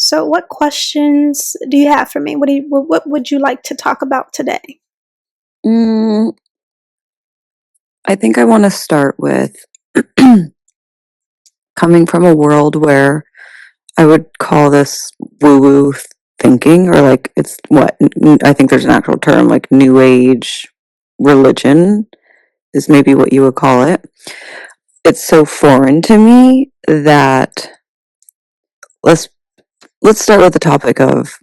So, what questions do you have for me? What would you like to talk about today? Mm, I think I want to start with coming from a world where I would call this woo woo thinking, or like it's what I think there's an actual term like new age religion is maybe what you would call it. It's so foreign to me that let's let's start with the topic of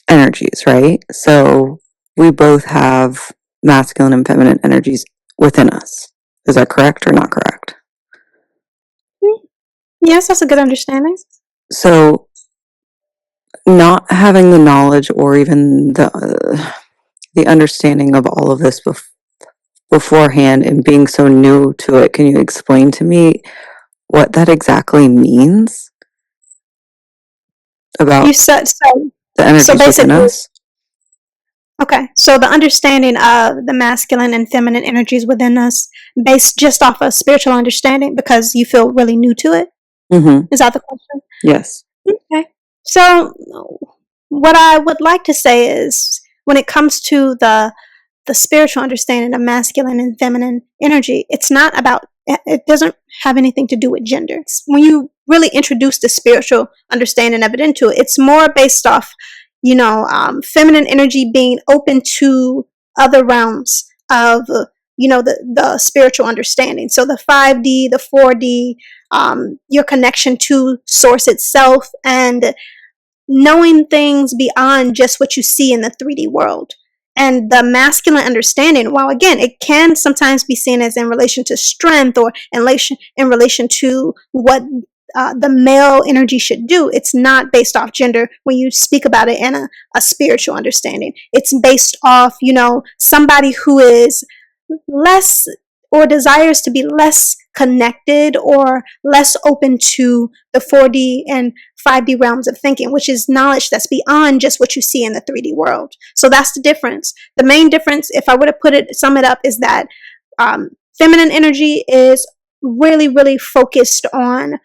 energies, right? So we both have masculine and feminine energies within us. Is that correct or not correct? Mm, yes, that's a good understanding. So not having the knowledge or even the understanding of all of this beforehand and being so new to it, can you explain to me what that exactly means You about said so. the So energies within basically, us? okay. So the understanding of the masculine and feminine energies within us, based just off of spiritual understanding, because you feel really new to it. Mm-hmm. Is that the question? Yes. Okay. So, what I would like to say is, when it comes to the spiritual understanding of masculine and feminine energy, it's not about, it doesn't have anything to do with gender. When you really introduce the spiritual understanding of it into it, it's more based off, feminine energy being open to other realms of, the spiritual understanding. So the 5D, the 4D, your connection to source itself, and knowing things beyond just what you see in the 3D world. And the masculine understanding, while again, it can sometimes be seen as in relation to strength or in relation to what the male energy should do, it's not based off gender when you speak about it in a spiritual understanding. It's based off, somebody who is less or desires to be less connected or less open to the 4D and 5D realms of thinking, which is knowledge that's beyond just what you see in the 3D world. So that's the difference. The main difference, if I were to sum it up, is that feminine energy is really, really focused on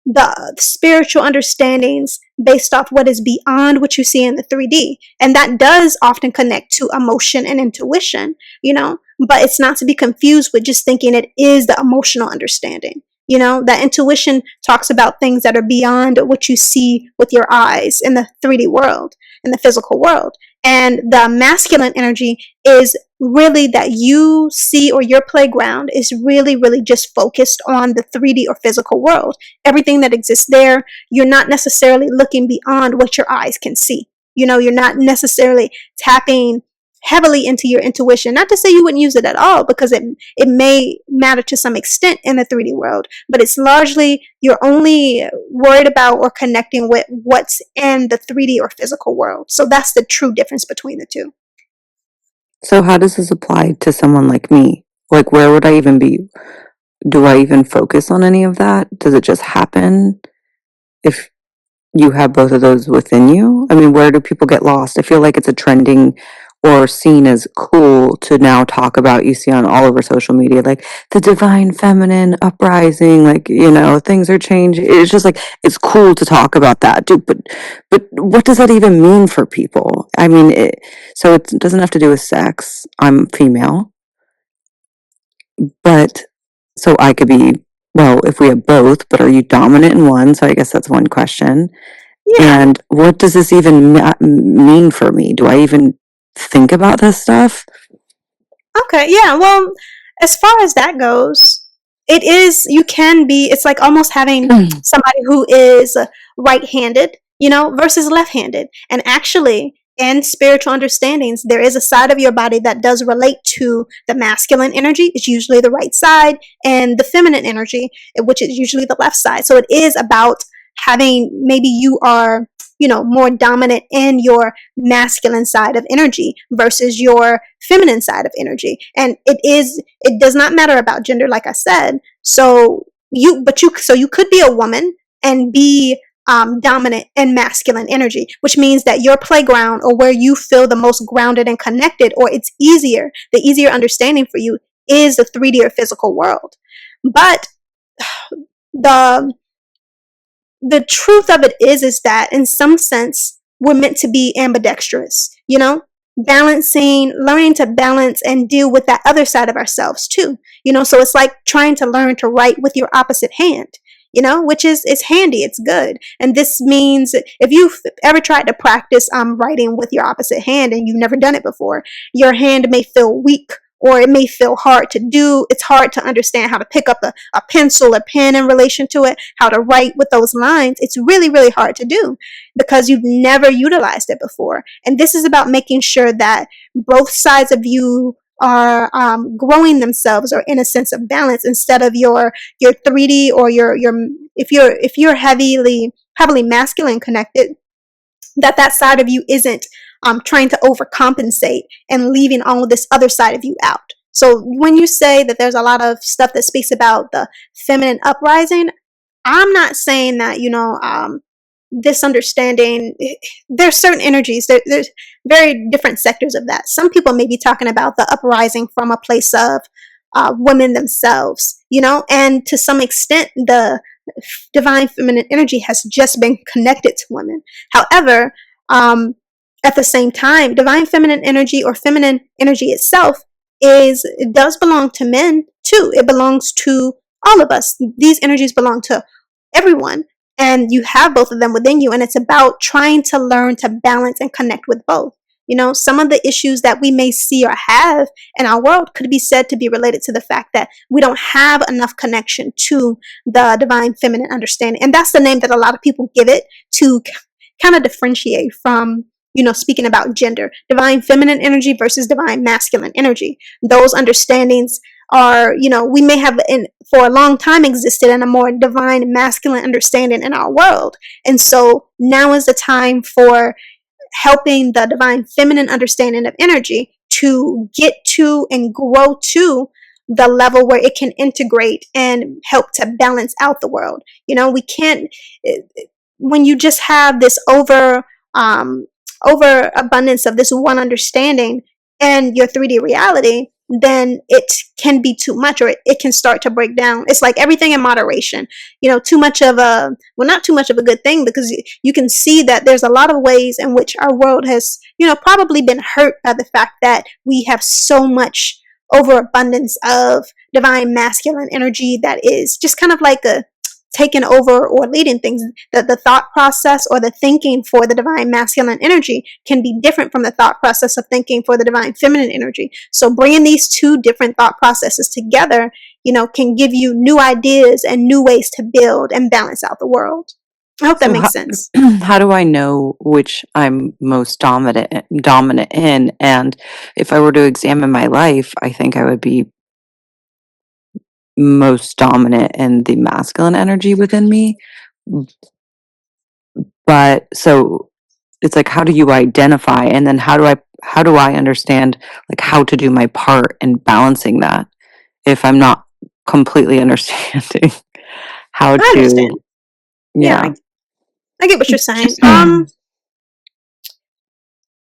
the spiritual understandings based off what is beyond what you see in the 3D. And that does often connect to emotion and intuition, but it's not to be confused with just thinking it is the emotional understanding. That intuition talks about things that are beyond what you see with your eyes in the 3D world, in the physical world. And the masculine energy is really that you see, or your playground is really, really just focused on the 3D or physical world. Everything that exists there, you're not necessarily looking beyond what your eyes can see. You're not necessarily tapping heavily into your intuition. Not to say you wouldn't use it at all, because it may matter to some extent in the 3D world, but it's largely you're only worried about or connecting with what's in the 3D or physical world. So that's the true difference between the two. So how does this apply to someone like me? Like where would I even be? Do I even focus on any of that? Does it just happen if you have both of those within you? I mean, where do people get lost? I feel like it's a trending or seen as cool to now talk about. You see on all over social media, like the divine feminine uprising, like, things are changing. It's just like, it's cool to talk about that. Dude, but what does that even mean for people? I mean, so it doesn't have to do with sex. I'm female, but so I could be, well, if we have both, but are you dominant in one? So I guess that's one question. Yeah. And what does this even mean for me? Do I even think about this stuff? Okay. Yeah. Well, as far as that goes, you can be, it's like almost having somebody who is right-handed, versus left-handed. And actually, in spiritual understandings, there is a side of your body that does relate to the masculine energy. It's usually the right side, and the feminine energy, which is usually the left side. So it is about having, maybe you are, more dominant in your masculine side of energy versus your feminine side of energy. And it does not matter about gender, like I said. So you could be a woman and be dominant and masculine energy, which means that your playground, or where you feel the most grounded and connected, or the easier understanding for you, is the 3D or physical world. But the the truth of it is that in some sense, we're meant to be ambidextrous, balancing, learning to balance and deal with that other side of ourselves too. So it's like trying to learn to write with your opposite hand, which is it's handy, it's good. And this means if you've ever tried to practice writing with your opposite hand and you've never done it before, your hand may feel weak or it may feel hard to do. It's hard to understand how to pick up a pencil or pen in relation to it, how to write with those lines. It's really, really hard to do because you've never utilized it before. And this is about making sure that both sides of you are growing themselves or in a sense of balance instead of your 3D or your if you're heavily masculine connected, that side of you isn't trying to overcompensate and leaving all of this other side of you out. So when you say that there's a lot of stuff that speaks about the feminine uprising, I'm not saying that, this understanding, there's certain energies, there's very different sectors of that. Some people may be talking about the uprising from a place of women themselves, and to some extent, the divine feminine energy has just been connected to women. However, at the same time, divine feminine energy or feminine energy itself it does belong to men too. It belongs to all of us. These energies belong to everyone, and you have both of them within you, and it's about trying to learn to balance and connect with both. Some of the issues that we may see or have in our world could be said to be related to the fact that we don't have enough connection to the divine feminine understanding. And that's the name that a lot of people give it to kind of differentiate from, speaking about gender, divine feminine energy versus divine masculine energy. Those understandings are, we may have for a long time existed in a more divine masculine understanding in our world. And so now is the time for helping the divine feminine understanding of energy to get to and grow to the level where it can integrate and help to balance out the world. We can't, when you just have this overabundance of this one understanding and your 3D reality, then it can be too much, or it can start to break down. It's like everything in moderation. Too much of not too much of a good thing, because you can see that there's a lot of ways in which our world has, probably been hurt by the fact that we have so much overabundance of divine masculine energy that is just kind of like taking over or leading things. The thought process or the thinking for the divine masculine energy can be different from the thought process of thinking for the divine feminine energy. So bringing these two different thought processes together, can give you new ideas and new ways to build and balance out the world. I hope that makes sense. How do I know which I'm most dominant in? And if I were to examine my life, I think I would be most dominant in the masculine energy within me. But so it's like, how do you identify, and then how do I understand like how to do my part in balancing that if I'm not completely understanding how to understand. Yeah. I get what you're saying.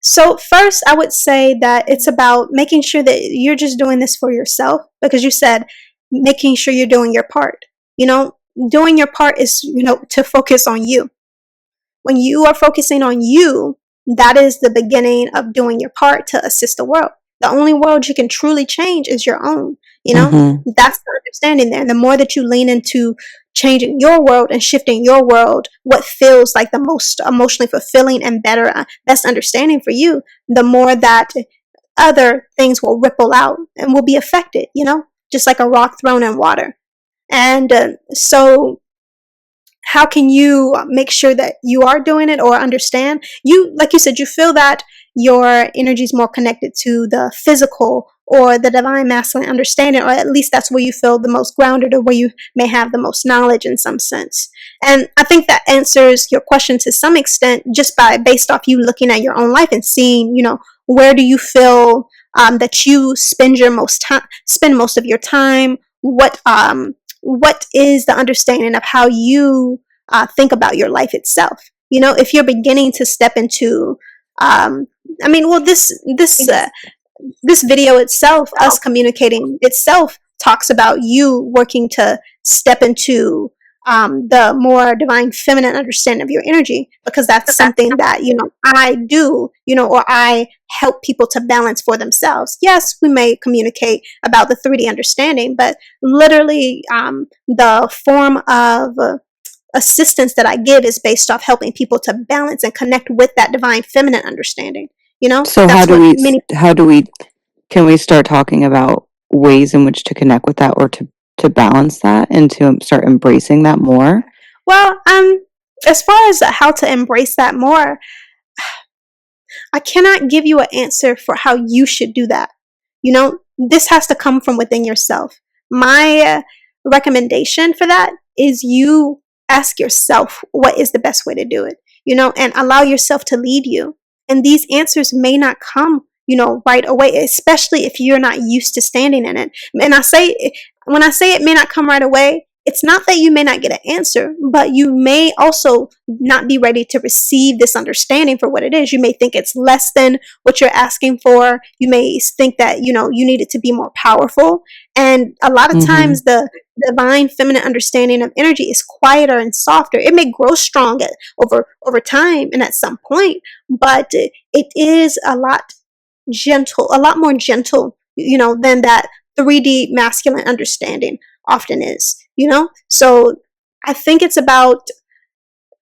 So first, I would say that it's about making sure that you're just doing this for yourself, because you said making sure you're doing your part. Doing your part is, to focus on you. When you are focusing on you, that is the beginning of doing your part to assist the world. The only world you can truly change is your own. That's the understanding there. And the more that you lean into changing your world and shifting your world, what feels like the most emotionally fulfilling and better, best understanding for you, the more that other things will ripple out and will be affected, just like a rock thrown in water. And so how can you make sure that you are doing it or understand? Like you said, you feel that your energy is more connected to the physical or the divine masculine understanding, or at least that's where you feel the most grounded, or where you may have the most knowledge in some sense. And I think that answers your question to some extent, just based off you looking at your own life and seeing, where do you feel that you spend most of your time? What is the understanding of how you think about your life itself? If you're beginning to step into, this video itself, us communicating itself, talks about you working to step into the more divine feminine understanding of your energy, because that's something that, I do, or I help people to balance for themselves. Yes, we may communicate about the 3D understanding, but literally, the form of assistance that I give is based off helping people to balance and connect with that divine feminine understanding. So That's what many. can we start talking about ways in which to connect with that, or to balance that and to start embracing that more? Well, as far as how to embrace that more, I cannot give you an answer for how you should do that. This has to come from within yourself. My recommendation for that is you ask yourself what is the best way to do it, and allow yourself to lead you. And these answers may not come, right away, especially if you're not used to standing in it. And when I say it may not come right away, it's not that you may not get an answer, but you may also not be ready to receive this understanding for what it is. You may think it's less than what you're asking for. You may think that, you need it to be more powerful. And a lot of times the divine feminine understanding of energy is quieter and softer. It may grow strong over time and at some point, but it is a lot more gentle, than that 3D masculine understanding often is, So I think it's about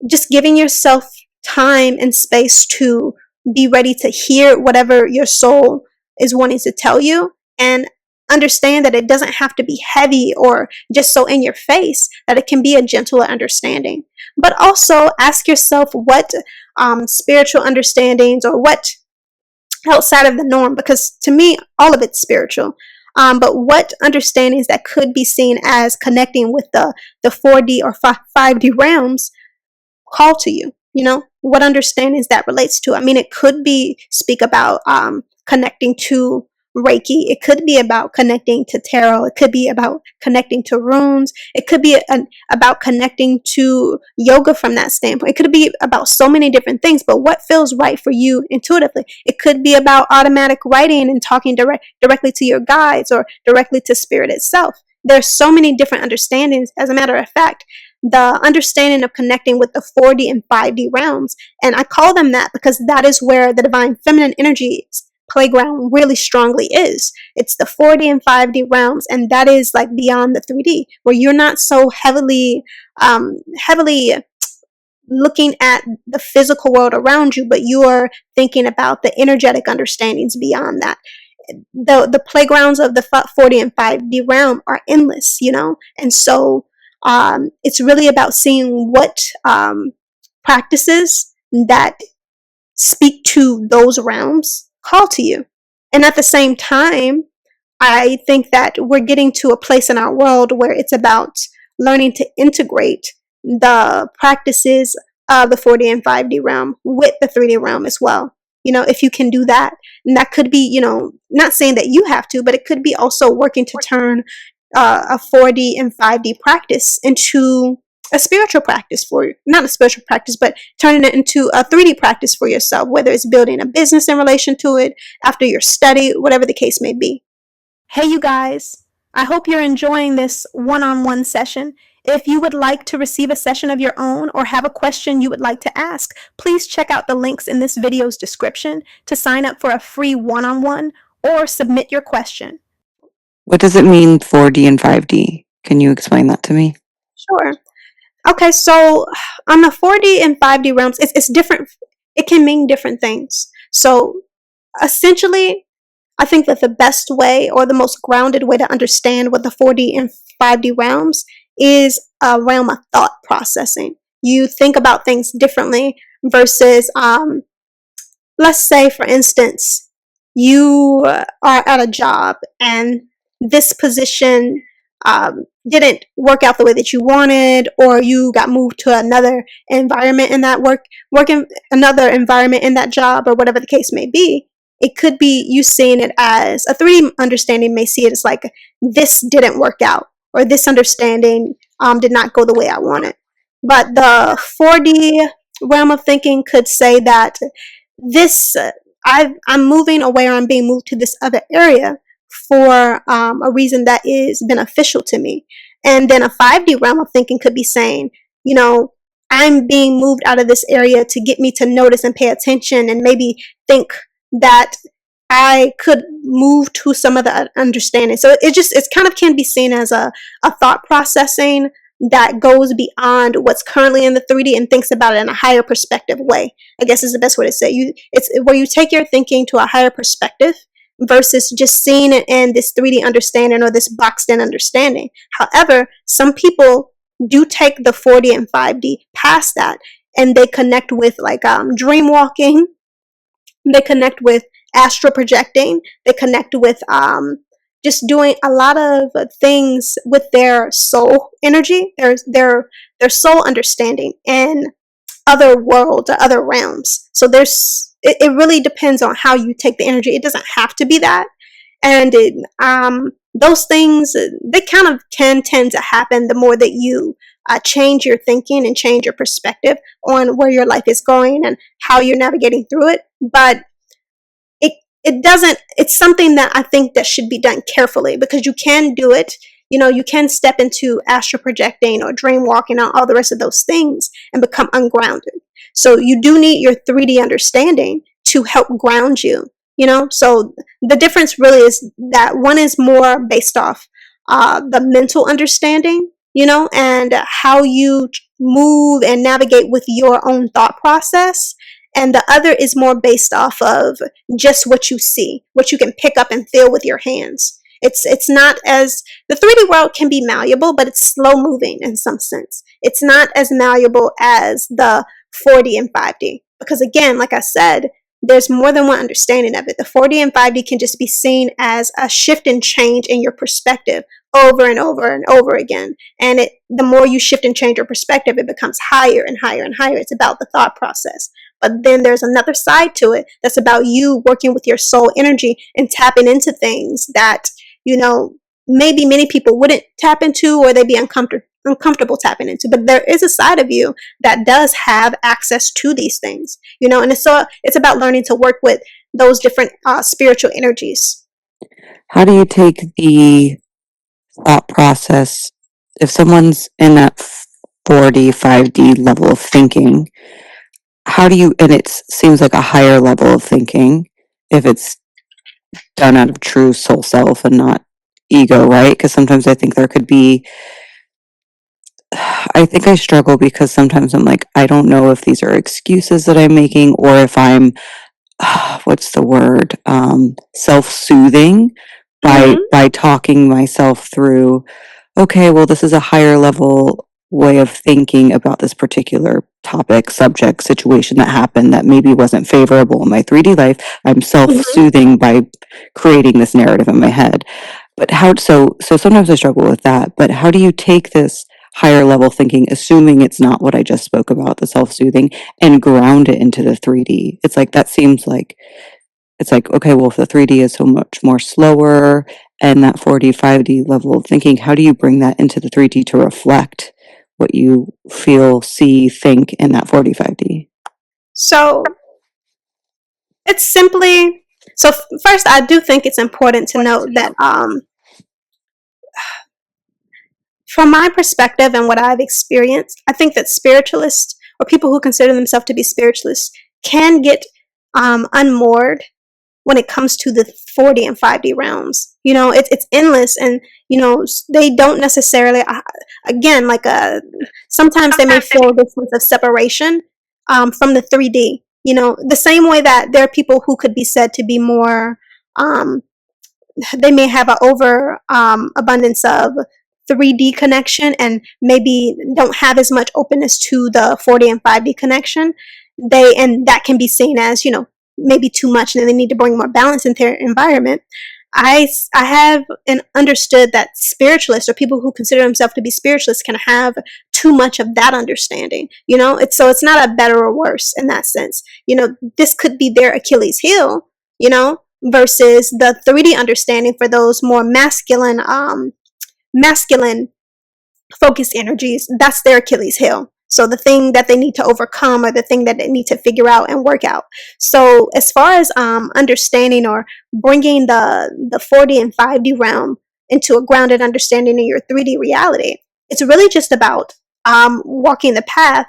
just giving yourself time and space to be ready to hear whatever your soul is wanting to tell you, and understand that it doesn't have to be heavy or just so in your face, that it can be a gentler understanding. But also ask yourself what spiritual understandings, or what outside of the norm, because to me, all of it's spiritual. But what understandings that could be seen as connecting with the 4D or 5D realms call to you? What understandings that relates to? I mean, it could be speak about connecting to Reiki. It could be about connecting to tarot. It could be about connecting to runes. It could be about connecting to yoga from that standpoint. It could be about so many different things, but what feels right for you intuitively? It could be about automatic writing and talking directly to your guides, or directly to spirit itself. There's so many different understandings. As a matter of fact, the understanding of connecting with the 4D and 5D realms, and I call them that because that is where the divine feminine energies playground really strongly is. It's the 4D and 5D realms, and that is like beyond the 3D, where you're not so heavily looking at the physical world around you, but you're thinking about the energetic understandings beyond that. The playgrounds of the 4D and 5D realm are endless, and so it's really about seeing what practices that speak to those realms call to you. And at the same time, I think that we're getting to a place in our world where it's about learning to integrate the practices of the 4D and 5D realm with the 3D realm as well. If you can do that, and that could be, not saying that you have to, but it could be also working to turn a 4D and 5D practice into a spiritual practice for you. Not a spiritual practice, but turning it into a 3D practice for yourself, whether it's building a business in relation to it, after your study, whatever the case may be. Hey, you guys. I hope you're enjoying this one-on-one session. If you would like to receive a session of your own, or have a question you would like to ask, please check out the links in this video's description to sign up for a free one-on-one or submit your question. What does it mean 4D and 5D? Can you explain that to me? Sure. Okay, so on the 4D and 5D realms, it's different. It can mean different things. So essentially, I think that the best way, or the most grounded way to understand what the 4D and 5D realms is, a realm of thought processing. You think about things differently versus, let's say, for instance, you are at a job and this position didn't work out the way that you wanted, or you got moved to another environment in that another environment in that job, or whatever the case may be. It could be you seeing it as a 3D understanding may see it as like, this didn't work out, or this understanding did not go the way I wanted. But the 4D realm of thinking could say that this I'm moving away, or I'm being moved to this other area for a reason that is beneficial to me. And then a 5D realm of thinking could be saying, you know, I'm being moved out of this area to get me to notice and pay attention and maybe think that I could move to some of the understanding. So it kind of can be seen as a thought processing that goes beyond what's currently in the 3D and thinks about it in a higher perspective way. I guess is the best way to say it. It's where you take your thinking to a higher perspective versus just seeing it in this 3D understanding or this boxed in understanding. However, some people do take the 4D and 5D past that and they connect with like dream walking, they connect with astral projecting, they connect with just doing a lot of things with their soul energy, their soul understanding in other worlds or other realms. So it really depends on how you take the energy. It doesn't have to be that. And those things, they kind of can tend to happen the more that you change your thinking and change your perspective on where your life is going and how you're navigating through it. But it doesn't, it's something that I think that should be done carefully, because you can do it. You know, you can step into astral projecting or dream walking and all the rest of those things and become ungrounded. So you do need your 3D understanding to help ground you, you know? So the difference really is that one is more based off the mental understanding, you know, and how you move and navigate with your own thought process. And the other is more based off of just what you see, what you can pick up and feel with your hands. It's not as, the 3D world can be malleable, but it's slow moving in some sense. It's not as malleable as the 4D and 5D. Because again, like I said, there's more than one understanding of it. The 4D and 5D can just be seen as a shift and change in your perspective over and over and over again. And the more you shift and change your perspective, it becomes higher and higher and higher. It's about the thought process. But then there's another side to it that's about you working with your soul energy and tapping into things that, you know, maybe many people wouldn't tap into, or they'd be uncomfortable tapping into. But there is a side of you that does have access to these things, you know, and it's about learning to work with those different spiritual energies. How do you take the thought process if someone's in that 4D, 5D level of thinking? How do you, and it seems like a higher level of thinking if it's done out of true soul self and not ego, right? Because sometimes I think there could be, I think I struggle because sometimes I'm like, I don't know if these are excuses that I'm making, or if I'm, what's the word, self-soothing by talking myself through, okay, well, this is a higher level way of thinking about this particular topic, subject, situation that happened that maybe wasn't favorable in my 3D life. I'm self-soothing by creating this narrative in my head. But so sometimes I struggle with that. But how do you take this higher level thinking, assuming it's not what I just spoke about, the self-soothing, and ground it into the 3D? It's like, that seems like, it's like, okay, well, if the 3D is so much more slower and that 4D, 5D level of thinking, how do you bring that into the 3D to reflect what you feel, see, think in that 4D, 5D? So it's simply, so first, I do think it's important to note that from my perspective and what I've experienced, I think that spiritualists or people who consider themselves to be spiritualists can get unmoored when it comes to the 4D and 5D realms. You know, it's endless, and you know, they don't necessarily, again, like sometimes they may feel this sense of separation from the 3D. You know, the same way that there are people who could be said to be more, they may have an over abundance of 3D connection and maybe don't have as much openness to the 4D and 5D connection. And that can be seen as, you know, maybe too much, and they need to bring more balance into their environment. I have and understood that spiritualists or people who consider themselves to be spiritualists can have too much of that understanding. You know, it's not a better or worse in that sense. You know, this could be their Achilles heel, you know, versus the 3D understanding for those more masculine focused energies. That's their Achilles heel. So the thing that they need to overcome, or the thing that they need to figure out and work out. So as far as understanding or bringing the 4D and 5D realm into a grounded understanding in your 3D reality. It's really just about walking the path,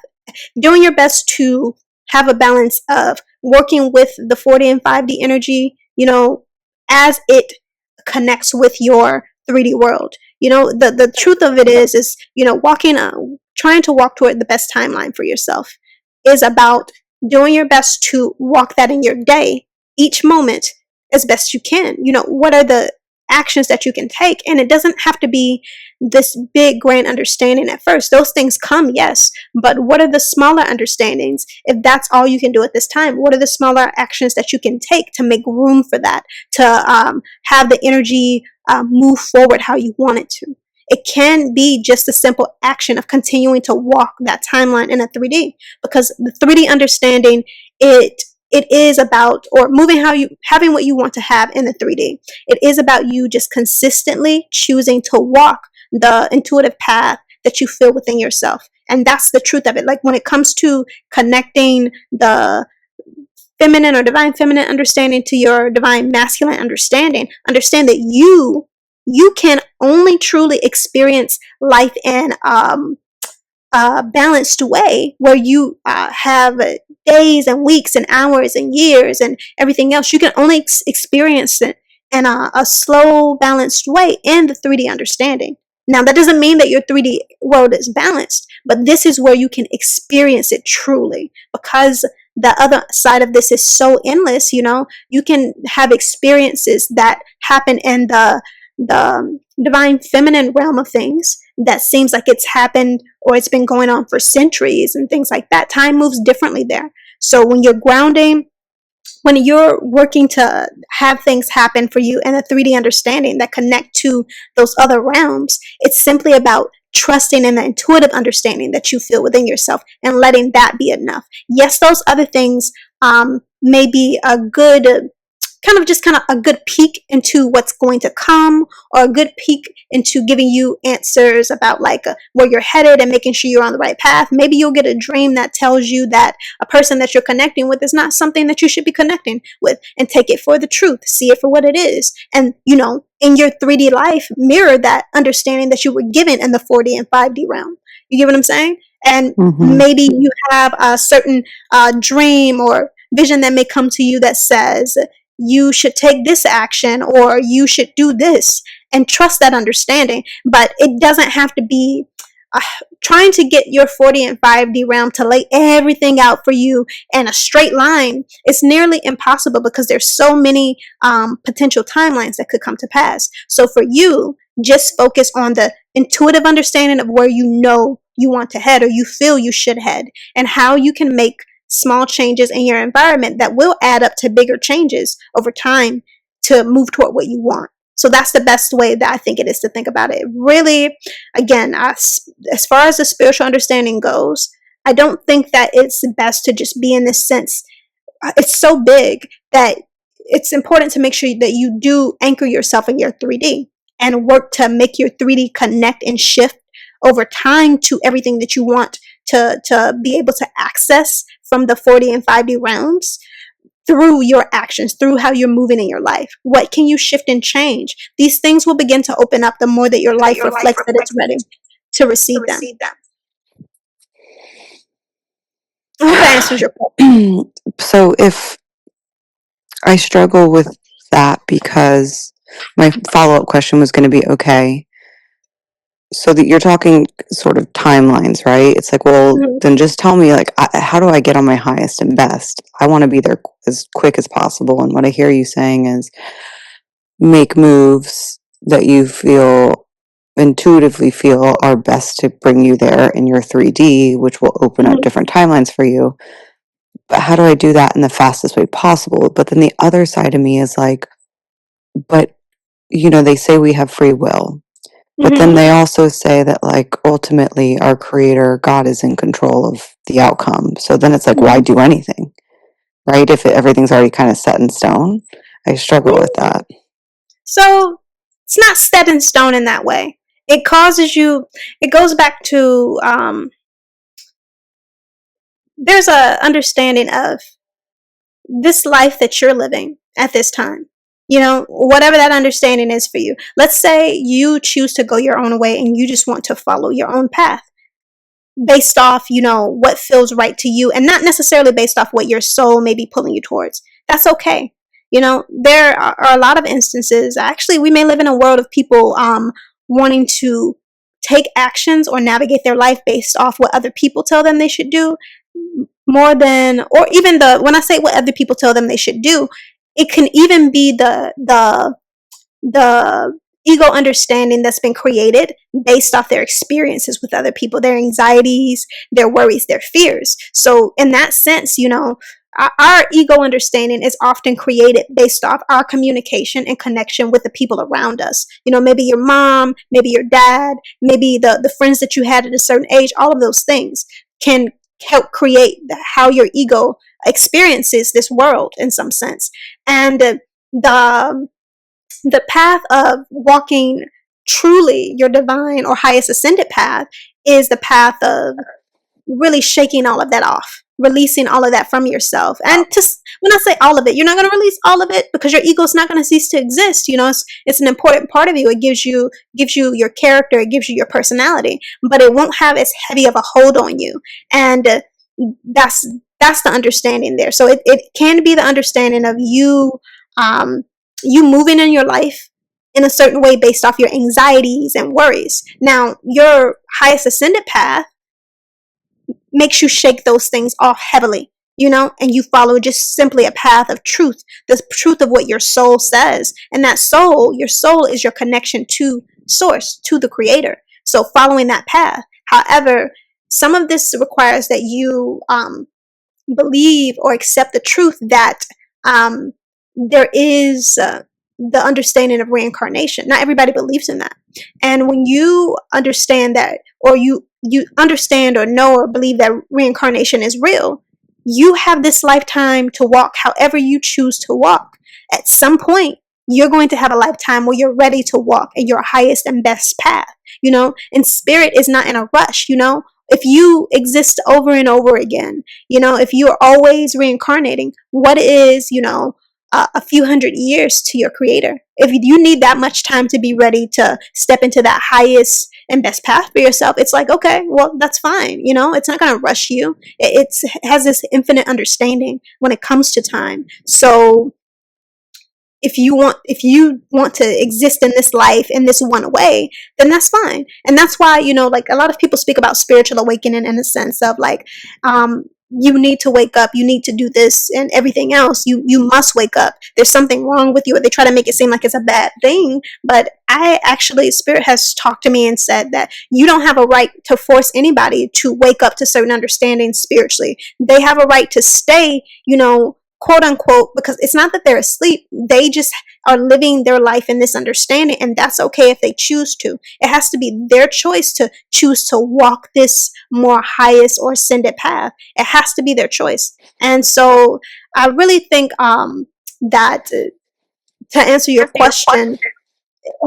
doing your best to have a balance of working with the 4D and 5D energy, as it connects with your 3D world. The truth of it is, walking, trying to walk toward the best timeline for yourself is about doing your best to walk that in your day, each moment, as best you can. What are the actions that you can take? And it doesn't have to be this big grand understanding at first. Those things come, yes, but what are the smaller understandings? If that's all you can do at this time, what are the smaller actions that you can take to make room for that, to have the energy move forward how you want it to? It can be just a simple action of continuing to walk that timeline in a 3D, because the 3D understanding, it is about, or having what you want to have in the 3D. It is about you just consistently choosing to walk the intuitive path that you feel within yourself. And that's the truth of it. Like, when it comes to connecting the feminine or divine feminine understanding to your divine masculine understand that you can only truly experience life in a balanced way, where you have days and weeks and hours and years and everything else. You can only experience it in a slow, balanced way in the 3D understanding. Now, that doesn't mean that your 3D world is balanced, but this is where you can experience it truly, because the other side of this is so endless. You can have experiences that happen in the divine feminine realm of things that seems like it's happened or it's been going on for centuries and things like that. Time moves differently there. So when you're grounding, when you're working to have things happen for you in a 3D understanding that connect to those other realms, it's simply about trusting in the intuitive understanding that you feel within yourself and letting that be enough. Yes, those other things may be a good kind of a good peek into what's going to come, or a good peek into giving you answers about where you're headed and making sure you're on the right path. Maybe you'll get a dream that tells you that a person that you're connecting with is not something that you should be connecting with, and take it for the truth, see it for what it is. And, in your 3D life, mirror that understanding that you were given in the 4D and 5D realm. You get what I'm saying? And maybe you have a certain dream or vision that may come to you that says, you should take this action, or you should do this, and trust that understanding. But it doesn't have to be trying to get your 4D and 5D realm to lay everything out for you in a straight line. It's nearly impossible, because there's so many potential timelines that could come to pass. So for you, just focus on the intuitive understanding of where you want to head, or you feel you should head, and how you can make small changes in your environment that will add up to bigger changes over time to move toward what you want. So that's the best way that I think it is to think about it. Really, again, as far as the spiritual understanding goes, I don't think that it's best to just be in this sense. It's so big that it's important to make sure that you do anchor yourself in your 3D and work to make your 3D connect and shift over time to everything that you want to be able to access from the 4D and 5D realms, through your actions, through how you're moving in your life. What can you shift and change? These things will begin to open up the more that your life reflects that it's ready to receive them. I hope that answers your question. So if I struggle with that, because my follow-up question was going to be, okay, so that you're talking sort of timelines, right? It's like, well, then just tell me, how do I get on my highest and best? I want to be there as quick as possible. And what I hear you saying is, make moves that you intuitively feel are best to bring you there in your 3D, which will open up different timelines for you. But how do I do that in the fastest way possible? But then the other side of me is like, but, they say we have free will. But then they also say that, ultimately our creator, God, is in control of the outcome. So then it's like, why do anything? Right? If everything's already kind of set in stone. I struggle with that. So it's not set in stone in that way. It goes back to, there's a understanding of this life that you're living at this time. whatever that understanding is for you. Let's say you choose to go your own way and you just want to follow your own path based off, what feels right to you, and not necessarily based off what your soul may be pulling you towards. That's okay. There are a lot of instances. Actually, we may live in a world of people wanting to take actions or navigate their life based off what other people tell them they should do, more than, or even when I say what other people tell them they should do, it can even be the ego understanding that's been created based off their experiences with other people, their anxieties, their worries, their fears. So in that sense, our ego understanding is often created based off our communication and connection with the people around us. Maybe your mom, maybe your dad, maybe the friends that you had at a certain age. All of those things can help create how your ego experiences this world in some sense. And the path of walking truly your divine or highest ascended path is the path of really shaking all of that off, releasing all of that from yourself. And just when I say all of it, you're not going to release all of it because your ego is not going to cease to exist. It's an important part of you. It gives you your character, it gives you your personality, but it won't have as heavy of a hold on you. And that's the understanding there. So it can be the understanding of you moving in your life in a certain way based off your anxieties and worries. Now, your highest ascended path makes you shake those things off heavily, and you follow just simply a path of truth, the truth of what your soul says. And that your soul is your connection to source, to the creator. So following that path. However, some of this requires that you believe or accept the truth that there is the understanding of reincarnation. Not everybody believes in that. And when you understand that, or you understand or know or believe that reincarnation is real, you have this lifetime to walk however you choose to walk. At some point, you're going to have a lifetime where you're ready to walk in your highest and best path, and spirit is not in a rush. If you exist over and over again, if you're always reincarnating, what is, a few hundred years to your creator? If you need that much time to be ready to step into that highest and best path for yourself, it's like, okay, well, that's fine. It's not going to rush you. It has this infinite understanding when it comes to time. So if you want to exist in this life in this one way, then that's fine. And that's why, like a lot of people speak about spiritual awakening in a sense of like, you need to wake up, you need to do this and everything else. You must wake up. There's something wrong with you. Or they try to make it seem like it's a bad thing. But Spirit has talked to me and said that you don't have a right to force anybody to wake up to certain understandings spiritually. They have a right to stay, quote unquote, because it's not that they're asleep. They just are living their life in this understanding, and that's okay if they choose to. It has to be their choice to choose to walk this more highest or ascended path. It has to be their choice. And so I really think that to answer your question,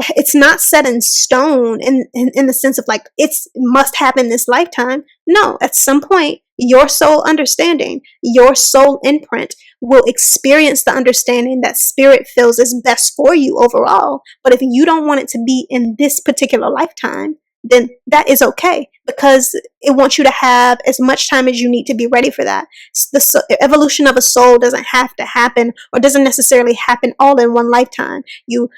it's not set in stone in the sense of like it must happen this lifetime. No, at some point, your soul understanding, your soul imprint will experience the understanding that spirit feels is best for you overall. But if you don't want it to be in this particular lifetime, then that is okay, because it wants you to have as much time as you need to be ready for that. The evolution of a soul doesn't have to happen, or doesn't necessarily happen all in one lifetime. You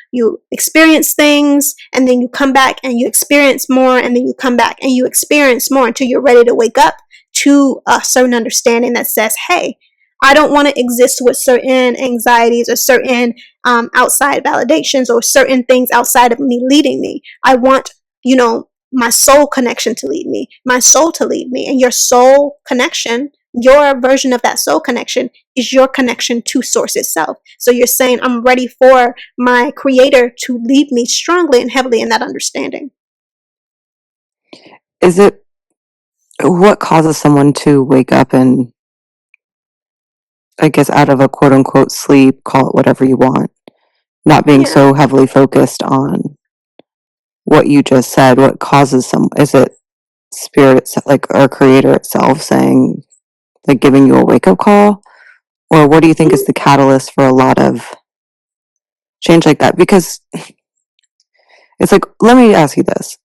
experience things, and then you come back and you experience more, and then you come back and you experience more until you're ready to wake up to a certain understanding that says, hey, I don't want to exist with certain anxieties or certain outside validations or certain things outside of me leading me. I want, my soul connection to lead me, my soul to lead me. And your soul connection, your version of that soul connection, is your connection to source itself. So you're saying, I'm ready for my creator to lead me strongly and heavily in that understanding. Is it, what causes someone to wake up and, I guess, out of a quote unquote sleep, call it whatever you want, not being so heavily focused on what you just said? What causes some, is it spirit, like our creator itself saying, like giving you a wake up call? Or what do you think is the catalyst for a lot of change like that? Because it's like, let me ask you this.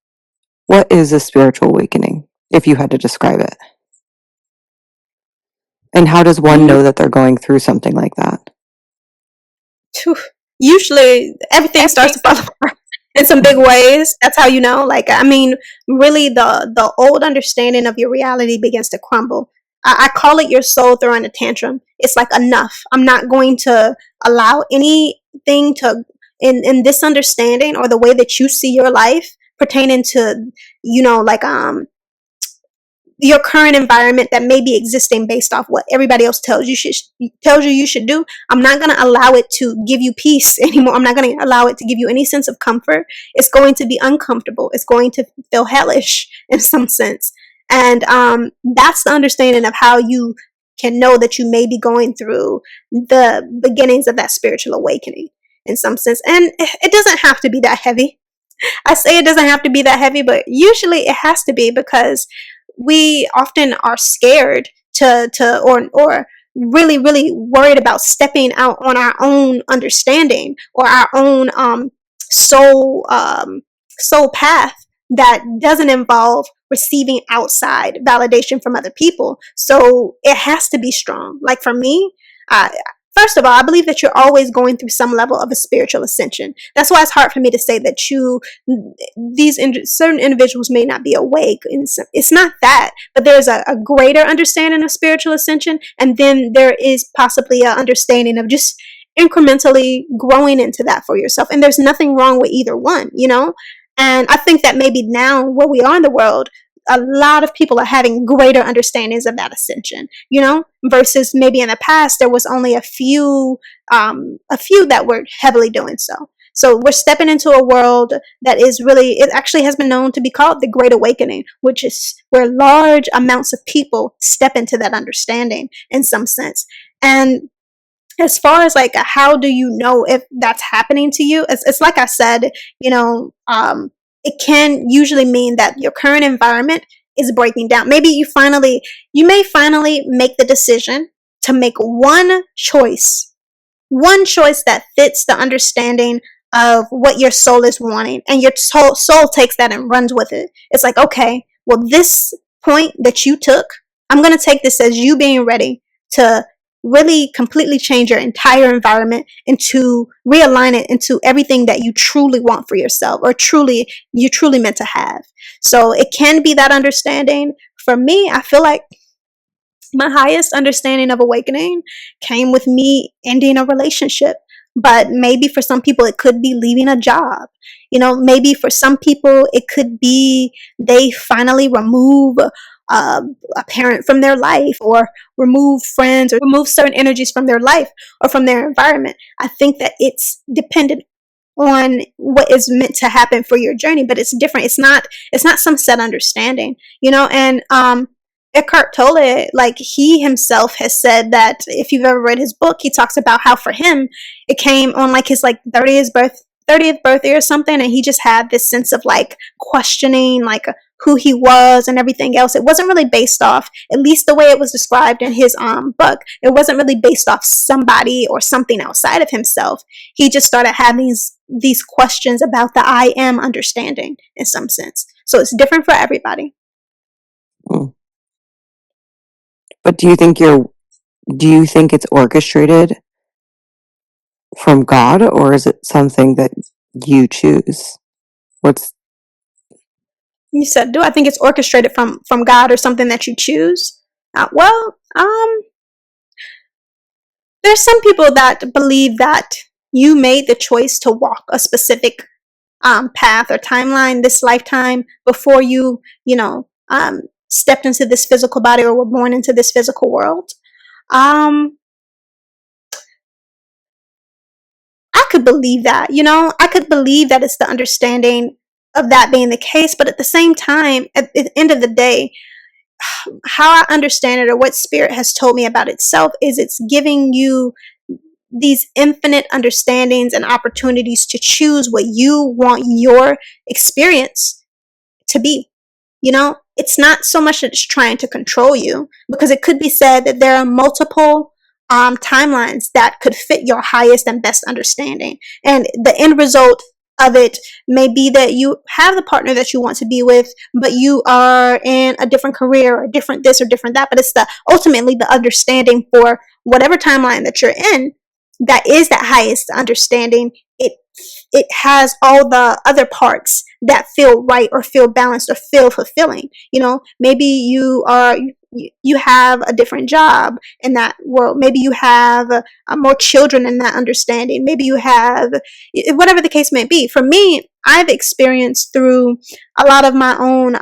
What is a spiritual awakening, if you had to describe it? And how does one know that they're going through something like that? Usually everything starts to fall apart in some big ways. That's how you know. Like, I mean, really the old understanding of your reality begins to crumble. I call it your soul throwing a tantrum. It's like, enough. I'm not going to allow anything to in this understanding or the way that you see your life pertaining to, like your current environment that may be existing based off what everybody else tells you should do. I'm not going to allow it to give you peace anymore. I'm not going to allow it to give you any sense of comfort. It's going to be uncomfortable. It's going to feel hellish in some sense. And that's the understanding of how you can know that you may be going through the beginnings of that spiritual awakening in some sense. And it doesn't have to be that heavy. I say it doesn't have to be that heavy, but usually it has to be, because we often are scared or really, really worried about stepping out on our own understanding or our own soul soul path that doesn't involve receiving outside validation from other people. So it has to be strong. Like for me, first of all, I believe that you're always going through some level of a spiritual ascension. That's why it's hard for me to say that certain individuals may not be awake. It's not that, but there's a greater understanding of spiritual ascension, and then there is possibly an understanding of just incrementally growing into that for yourself. And there's nothing wrong with either one, And I think that maybe now where we are in the world, a lot of people are having greater understandings of that ascension, versus maybe in the past there was only a few that were heavily doing so. So we're stepping into a world that is really, it actually has been known to be called the Great Awakening, which is where large amounts of people step into that understanding in some sense. And as far as like, how do you know if that's happening to you? It's like I said, it can usually mean that your current environment is breaking down. Maybe you may finally make the decision to make one choice that fits the understanding of what your soul is wanting, and your soul takes that and runs with it. It's like, okay, well, this point that you took, I'm going to take this as you being ready to really completely change your entire environment and to realign it into everything that you truly want for yourself, or you truly meant to have. So it can be that understanding. For me, I feel like my highest understanding of awakening came with me ending a relationship. But maybe for some people, it could be leaving a job. Maybe for some people, it could be they finally remove a parent from their life, or remove friends, or remove certain energies from their life or from their environment. I think that it's dependent on what is meant to happen for your journey, but it's different. It's not some set understanding, and Eckhart Tolle, like he himself has said that if you've ever read his book, he talks about how for him it came on like his like 30th birthday or something, and he just had this sense of like questioning like who he was and everything else. It wasn't really based off, at least the way it was described in his book, it wasn't really based off somebody or something outside of himself. He just started having these questions about the I am understanding in some sense. So it's different for everybody. But do you think it's orchestrated from God, or is it something that you choose? You said, do I think it's orchestrated from God or something that you choose? There's some people that believe that you made the choice to walk a specific path or timeline this lifetime before you stepped into this physical body or were born into this physical world. I could believe that, I could believe that it's the understanding of that being the case. But at the same time, at the end of the day, how I understand it, or what spirit has told me about itself, is it's giving you these infinite understandings and opportunities to choose what you want your experience to be. It's not so much that it's trying to control you, because it could be said that there are multiple timelines that could fit your highest and best understanding. And the end result of it may be that you have the partner that you want to be with, but you are in a different career or different this or different that. But it's ultimately the understanding for whatever timeline that you're in that is that highest understanding. It has all the other parts that feel right or feel balanced or feel fulfilling. Maybe you have a different job in that world. Maybe you have more children in that understanding. Maybe you have whatever the case may be. For me, I've experienced through a lot of my own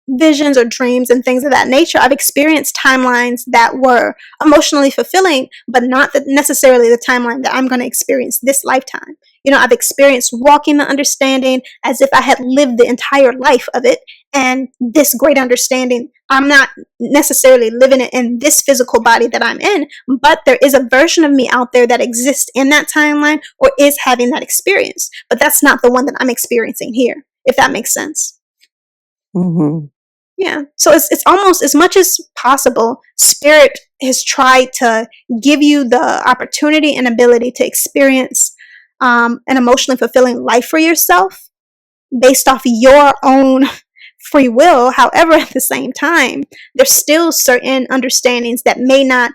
visions or dreams and things of that nature, I've experienced timelines that were emotionally fulfilling, but not necessarily the timeline that I'm going to experience this lifetime. I've experienced walking the understanding as if I had lived the entire life of it, and this great understanding, I'm not necessarily living it in this physical body that I'm in, but there is a version of me out there that exists in that timeline or is having that experience, but that's not the one that I'm experiencing here, if that makes sense. Mm-hmm. Yeah. So it's almost, as much as possible, Spirit has tried to give you the opportunity and ability to experience an emotionally fulfilling life for yourself based off your own free will. However, at the same time, there's still certain understandings that may not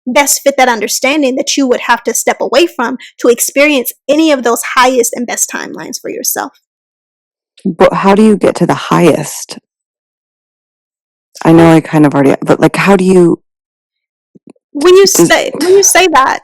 best fit that understanding that you would have to step away from to experience any of those highest and best timelines for yourself. But how do you get to the highest? I know I kind of already, but like, how do you? When you say that,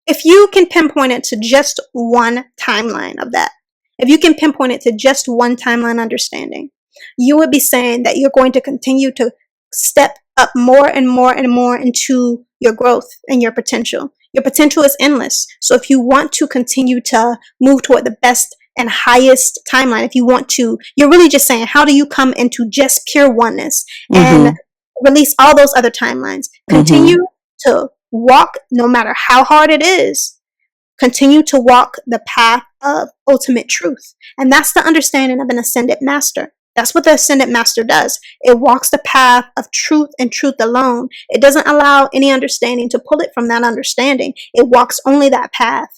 if you can pinpoint it to just one timeline of that, if you can pinpoint it to just one timeline understanding, you would be saying that you're going to continue to step up more and more and more into your growth and your potential. Your potential is endless. So if you want to continue to move toward the best and highest timeline, if you want to, you're really just saying, how do you come into just pure oneness and release all those other timelines? Continue to walk, no matter how hard it is, continue to walk the path of ultimate truth. And that's the understanding of an ascended master. That's what the ascended master does. It walks the path of truth and truth alone. It doesn't allow any understanding to pull it from that understanding. It walks only that path,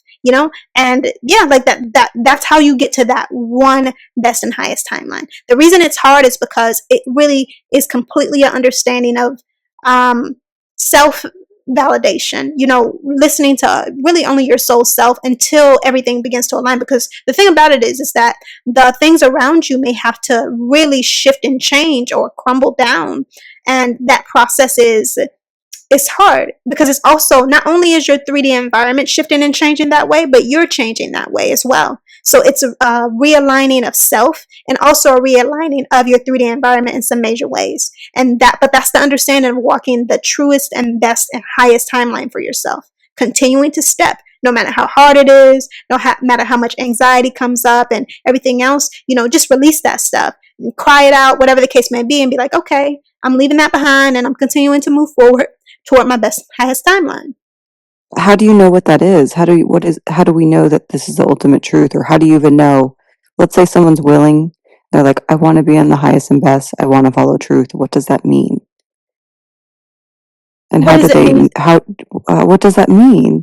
and yeah, like that's how you get to that one best and highest timeline. The reason it's hard is because it really is completely an understanding of self validation, listening to really only your soul self until everything begins to align. Because the thing about it is that the things around you may have to really shift and change or crumble down. And that process is hard because it's also, not only is your 3D environment shifting and changing that way, but you're changing that way as well. So it's a realigning of self and also a realigning of your 3D environment in some major ways. But that's the understanding of walking the truest and best and highest timeline for yourself. Continuing to step, no matter how hard it is, no matter how much anxiety comes up and everything else, just release that stuff and cry it out, whatever the case may be, and be like, okay, I'm leaving that behind and I'm continuing to move forward toward my best, highest timeline. How do you know what that is? How do we know that this is the ultimate truth? Or how do you even know? Let's say someone's willing, they're like, I want to be in the highest and best, I want to follow truth. What does that mean? And what does that mean?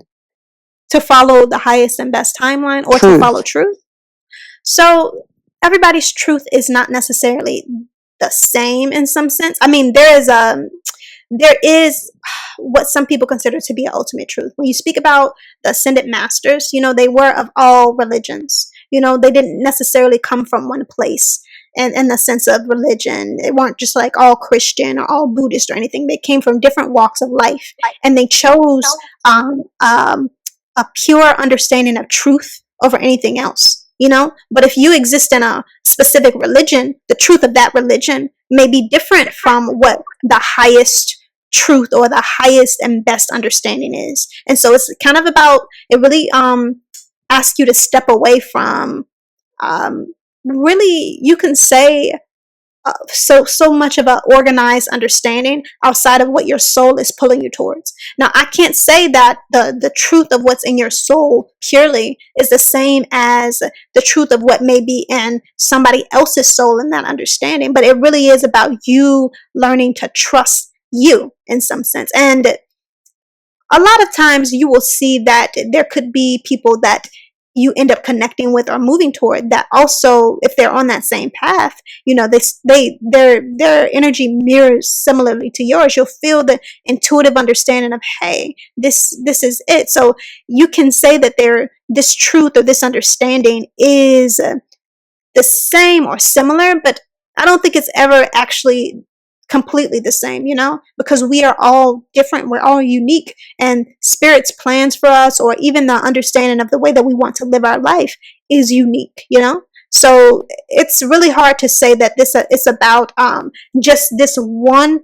To follow the highest and best timeline, or truth. To follow truth? So everybody's truth is not necessarily the same in some sense. I mean, there is what some people consider to be an ultimate truth. When you speak about the ascended masters, they were of all religions. They didn't necessarily come from one place. And in the sense of religion, they weren't just like all Christian or all Buddhist or anything. They came from different walks of life, and they chose a pure understanding of truth over anything else. But if you exist in a specific religion, the truth of that religion may be different from what the highest truth or the highest and best understanding is. And so it's kind of about, it really asks you to step away from really, you can say, so much of an organized understanding outside of what your soul is pulling you towards. Now, I can't say that the truth of what's in your soul purely is the same as the truth of what may be in somebody else's soul in that understanding, but it really is about you learning to trust you in some sense. And a lot of times you will see that there could be people that you end up connecting with or moving toward that also, if they're on that same path, their energy mirrors similarly to yours. You'll feel the intuitive understanding of, hey, this is it. So you can say that this truth or this understanding is the same or similar, but I don't think it's ever actually completely the same, because we are all different. We're all unique, and spirit's plans for us, or even the understanding of the way that we want to live our life, is unique. So it's really hard to say that it's about just this one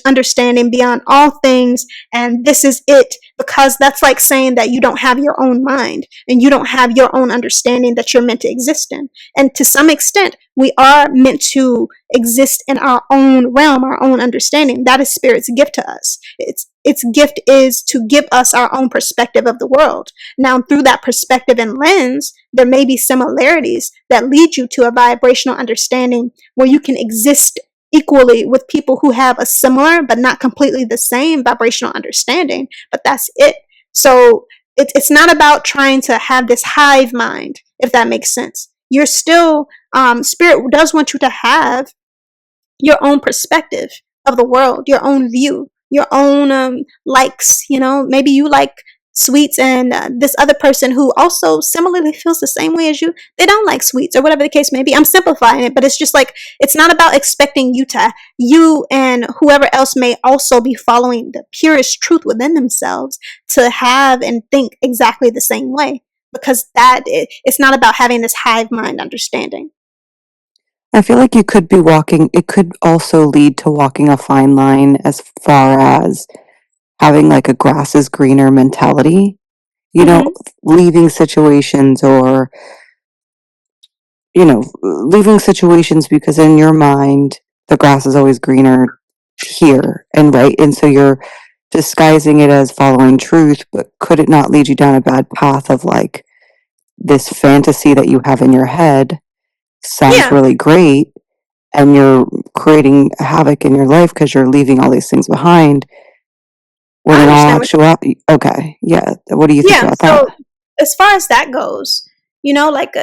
understanding beyond all things, and this is it, because that's like saying that you don't have your own mind and you don't have your own understanding that you're meant to exist in. And to some extent, we are meant to exist in our own realm, our own understanding. That is spirit's gift to us. Its gift is to give us our own perspective of the world. Now, through that perspective and lens, there may be similarities that lead you to a vibrational understanding where you can exist equally with people who have a similar but not completely the same vibrational understanding. But that's it. So it's not about trying to have this hive mind, if that makes sense. You're still, spirit does want you to have your own perspective of the world, your own view, your own likes. Maybe you like sweets, and this other person who also similarly feels the same way as you, they don't like sweets, or whatever the case may be. I'm simplifying it, but it's just like, it's not about expecting you and whoever else may also be following the purest truth within themselves to have and think exactly the same way, because it's not about having this hive mind understanding. I feel like it could also lead to walking a fine line as far as having like a grass is greener mentality, Mm-hmm. leaving situations or, leaving situations because in your mind, the grass is always greener here and right. And so you're disguising it as following truth, but could it not lead you down a bad path of like this fantasy that you have in your head sounds Yeah, really great and you're creating havoc in your life because you're leaving all these things behind when I in all understand what. actuality, okay, yeah, what do you think Yeah, about that? so as far as that goes, like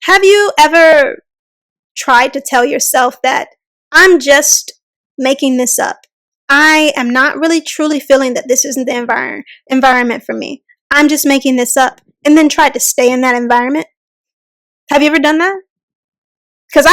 have you ever tried to tell yourself that I'm just making this up? I am not really truly feeling that this isn't the environment for me. I'm just making this up, and then tried to stay in that environment. Have you ever done that? Because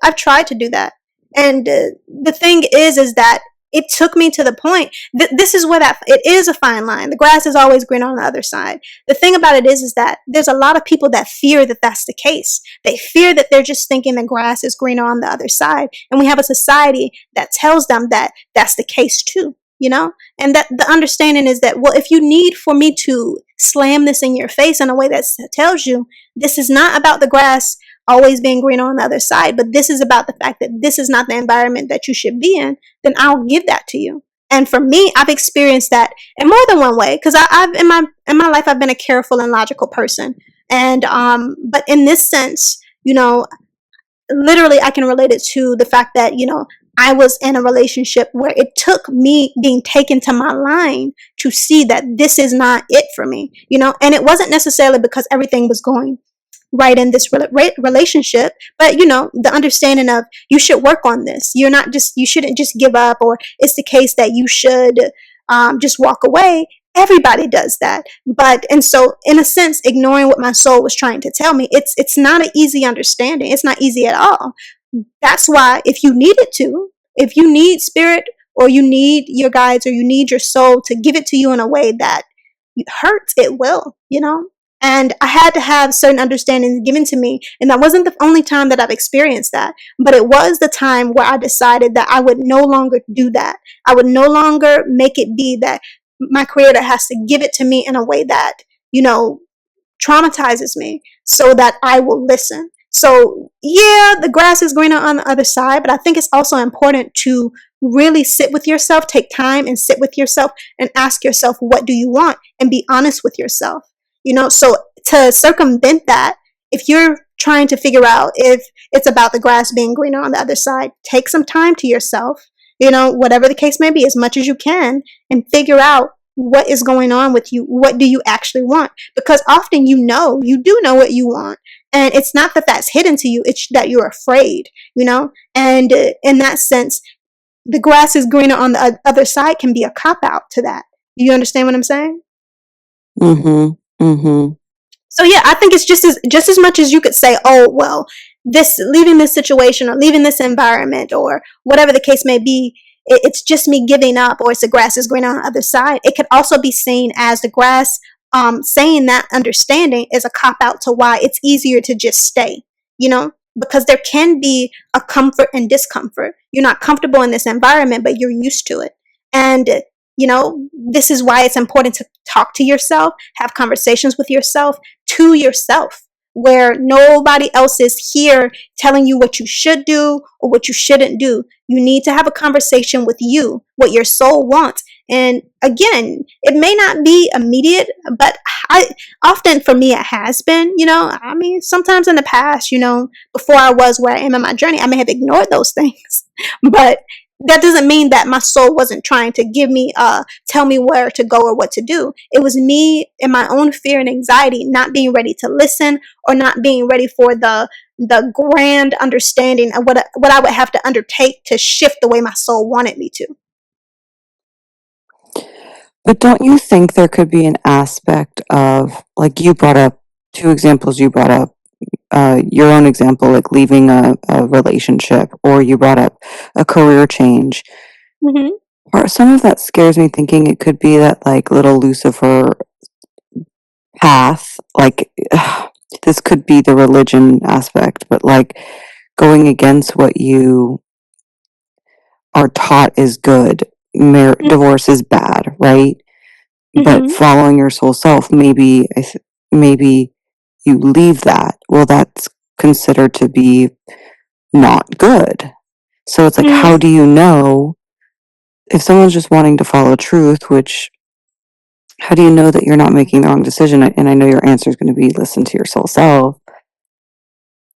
I've tried to do that. And the thing is that it took me to the point that this is where that it is a fine line. The grass is always green on the other side. The thing about it is that there's a lot of people that fear that that's the case. They fear that they're just thinking the grass is greener on the other side. And we have a society that tells them that that's the case too. And that the understanding is that, well, if you need for me to slam this in your face in a way that tells you this is not about the grass always being greener on the other side, but this is about the fact that this is not the environment that you should be in, then I'll give that to you. And for me, I've experienced that in more than one way, because I've in my life I've been a careful and logical person, and but in this sense, literally I can relate it to the fact that I was in a relationship where it took me being taken to my line to see that this is not it for me. And it wasn't necessarily because everything was going right in this relationship, but the understanding of you should work on this. You shouldn't just give up, or it's the case that you should just walk away. Everybody does that, and so in a sense, ignoring what my soul was trying to tell me, it's not an easy understanding. It's not easy at all. That's why, if you need spirit, or you need your guides, or you need your soul to give it to you in a way that hurts, it will. And I had to have certain understandings given to me. And that wasn't the only time that I've experienced that, but it was the time where I decided that I would no longer do that. I would no longer make it be that my creator has to give it to me in a way that, traumatizes me, so that I will listen. So yeah, the grass is greener on the other side, but I think it's also important to really sit with yourself, take time and sit with yourself and ask yourself, what do you want? And be honest with yourself. So to circumvent that, if you're trying to figure out if it's about the grass being greener on the other side. Take some time to yourself, whatever the case may be, as much as you can, and figure out what is going on with you. What do you actually want? Because often you do know what you want. And it's not that that's hidden to you, it's that you're afraid, And in that sense, the grass is greener on the other side can be a cop out to that. Do you understand what I'm saying? Mm-hmm. Mm-hmm. So yeah, I think it's just as much as you could say, oh well, leaving this situation or leaving this environment or whatever the case may be, it's just me giving up, or it's the grass is greener on the other side. It could also be seen as the grass saying that understanding is a cop out to why it's easier to just stay, because there can be a comfort and discomfort. You're not comfortable in this environment, but you're used to it. And this is why it's important to talk to yourself, have conversations with yourself, to yourself, where nobody else is here telling you what you should do or what you shouldn't do. You need to have a conversation with you, what your soul wants. And again, it may not be immediate, but often for me, it has been, sometimes in the past, before I was where I am in my journey, I may have ignored those things, but that doesn't mean that my soul wasn't trying to tell me where to go or what to do. It was me and my own fear and anxiety, not being ready to listen or not being ready for the grand understanding of what I would have to undertake to shift the way my soul wanted me to. But don't you think there could be an aspect of, like you brought up, two examples you brought up, your own example, like leaving a relationship, or you brought up a career change. Mm-hmm. Or some of that scares me, thinking it could be that like little Lucifer path, like this could be the religion aspect, but like going against what you are taught is good. Divorce is bad, right? But Mm-hmm. following your soul self, maybe you leave that. Well, that's considered to be not good. So it's like, Mm-hmm. how do you know if someone's just wanting to follow truth, how do you know that you're not making the wrong decision? And I know your answer is going to be listen to your soul self.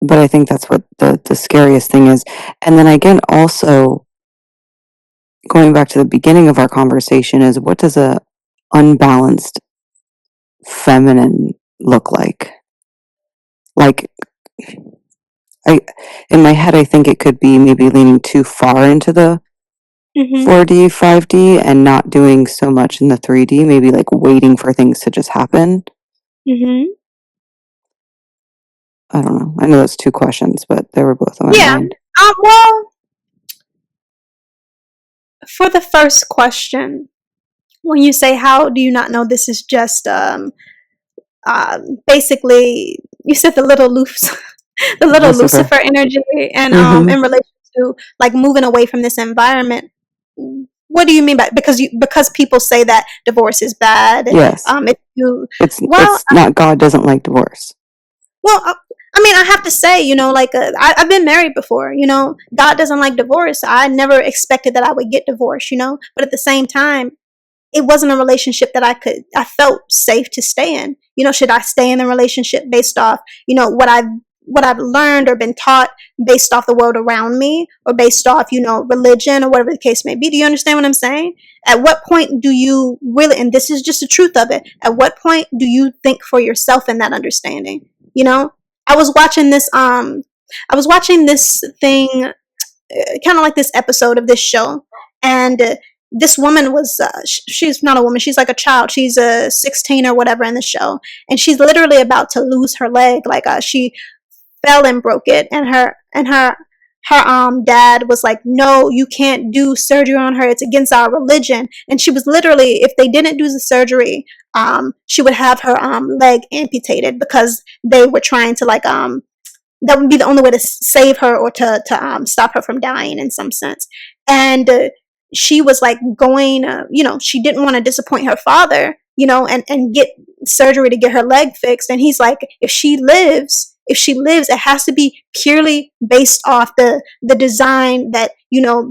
But I think that's what the scariest thing is. And then again, also going back to the beginning of our conversation, is what does a unbalanced feminine look like? Like, in my head, I think it could be maybe leaning too far into the Mm-hmm. 4D, 5D, and not doing so much in the 3D, maybe like waiting for things to just happen. Mm-hmm. I don't know. I know that's two questions, but they were both on my Yeah. mind. Well, for the first question, when you say, how do you not know this is just basically, you said the little the little Lucifer. Lucifer energy, and Mm-hmm. in relation to like moving away from this environment. What do you mean by because people say that divorce is bad? Yes. If you well, It's not, God doesn't like divorce. well, I mean, I have to say, like I've been married before. God doesn't like divorce. I never expected that I would get divorced. But at the same time, it wasn't a relationship that I felt safe to stay in. Should I stay in the relationship based off, what I've learned or been taught based off the world around me, or based off, religion or whatever the case may be? Do you understand what I'm saying? At what point do you really, and this is just the truth of it, at what point do you think for yourself in that understanding? I was watching this thing, kind of like this episode of this show, and this woman was she's not a woman, she's like a child, she's 16 or whatever in the show, and she's literally about to lose her leg. Like she fell and broke it, and her dad was like, no, you can't do surgery on her, it's against our religion. And she was literally, if they didn't do the surgery, she would have her leg amputated, because they were trying to that would be the only way to save her, or to stop her from dying in some sense. And she was like going, she didn't want to disappoint her father, and get surgery to get her leg fixed. And he's like, if she lives, it has to be purely based off the design that,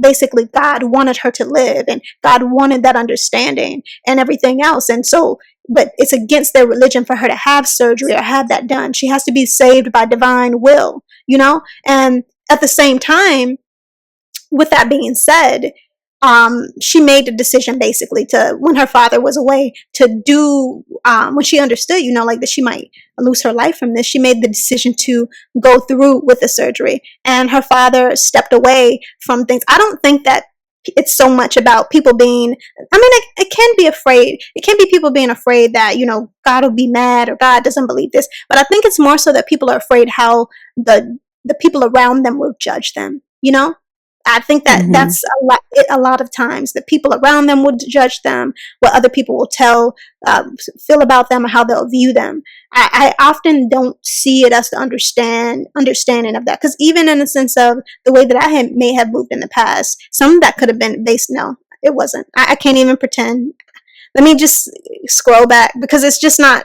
basically God wanted her to live, and God wanted that understanding and everything else. And so but it's against their religion for her to have surgery or have that done. She has to be saved by divine will, and at the same time, with that being said, she made the decision basically to, when her father was away, to do, when she understood, like that she might lose her life from this, she made the decision to go through with the surgery. And her father stepped away from things. I don't think that it's so much about people being, it can be afraid. It can be people being afraid that, God will be mad or God doesn't believe this. But I think it's more so that people are afraid how the people around them will judge them, I think that that's a lot of times the people around them would judge them, what other people will feel about them, or how they'll view them. I often don't see it as the understanding of that, because even in the sense of the way that may have moved in the past, some of that could have been based. No, it wasn't. I can't even pretend. Let me just scroll back, because it's just not.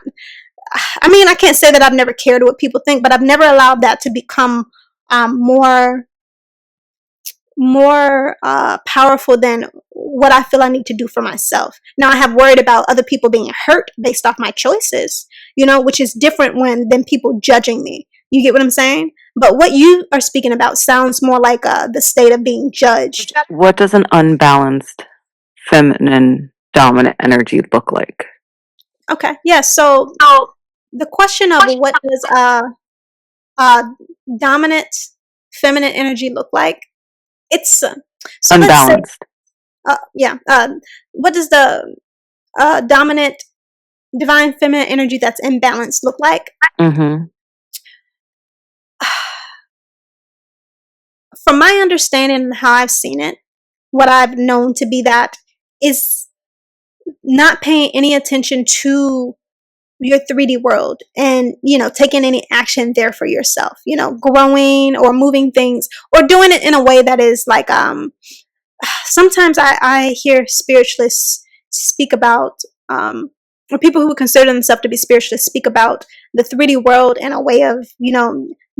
I can't say that I've never cared what people think, but I've never allowed that to become more powerful than what I feel I need to do for myself. Now, I have worried about other people being hurt based off my choices, which is different than people judging me. You get what I'm saying? But what you are speaking about sounds more like the state of being judged. What does an unbalanced feminine dominant energy look like? Okay, yeah. So the question of what does dominant feminine energy look like? It's so unbalanced. What does the dominant divine feminine energy that's imbalanced look like? From my understanding and how I've seen it, what I've known to be that is not paying any attention to your 3D world and, taking any action there for yourself, growing or moving things or doing it in a way that is like, sometimes I hear spiritualists speak about, or people who consider themselves to be spiritualists speak about the 3D world in a way of,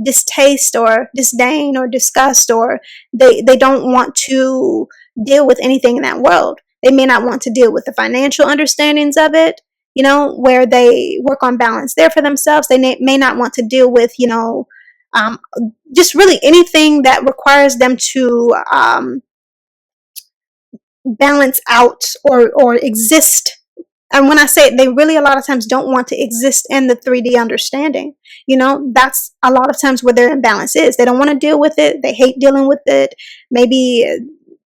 distaste or disdain or disgust, or they don't want to deal with anything in that world. They may not want to deal with the financial understandings of it, where they work on balance there for themselves. They may not want to deal with, just really anything that requires them to balance out or exist. And when I say it, they really a lot of times don't want to exist in the 3D understanding. That's a lot of times where their imbalance is. They don't want to deal with it. They hate dealing with it. Maybe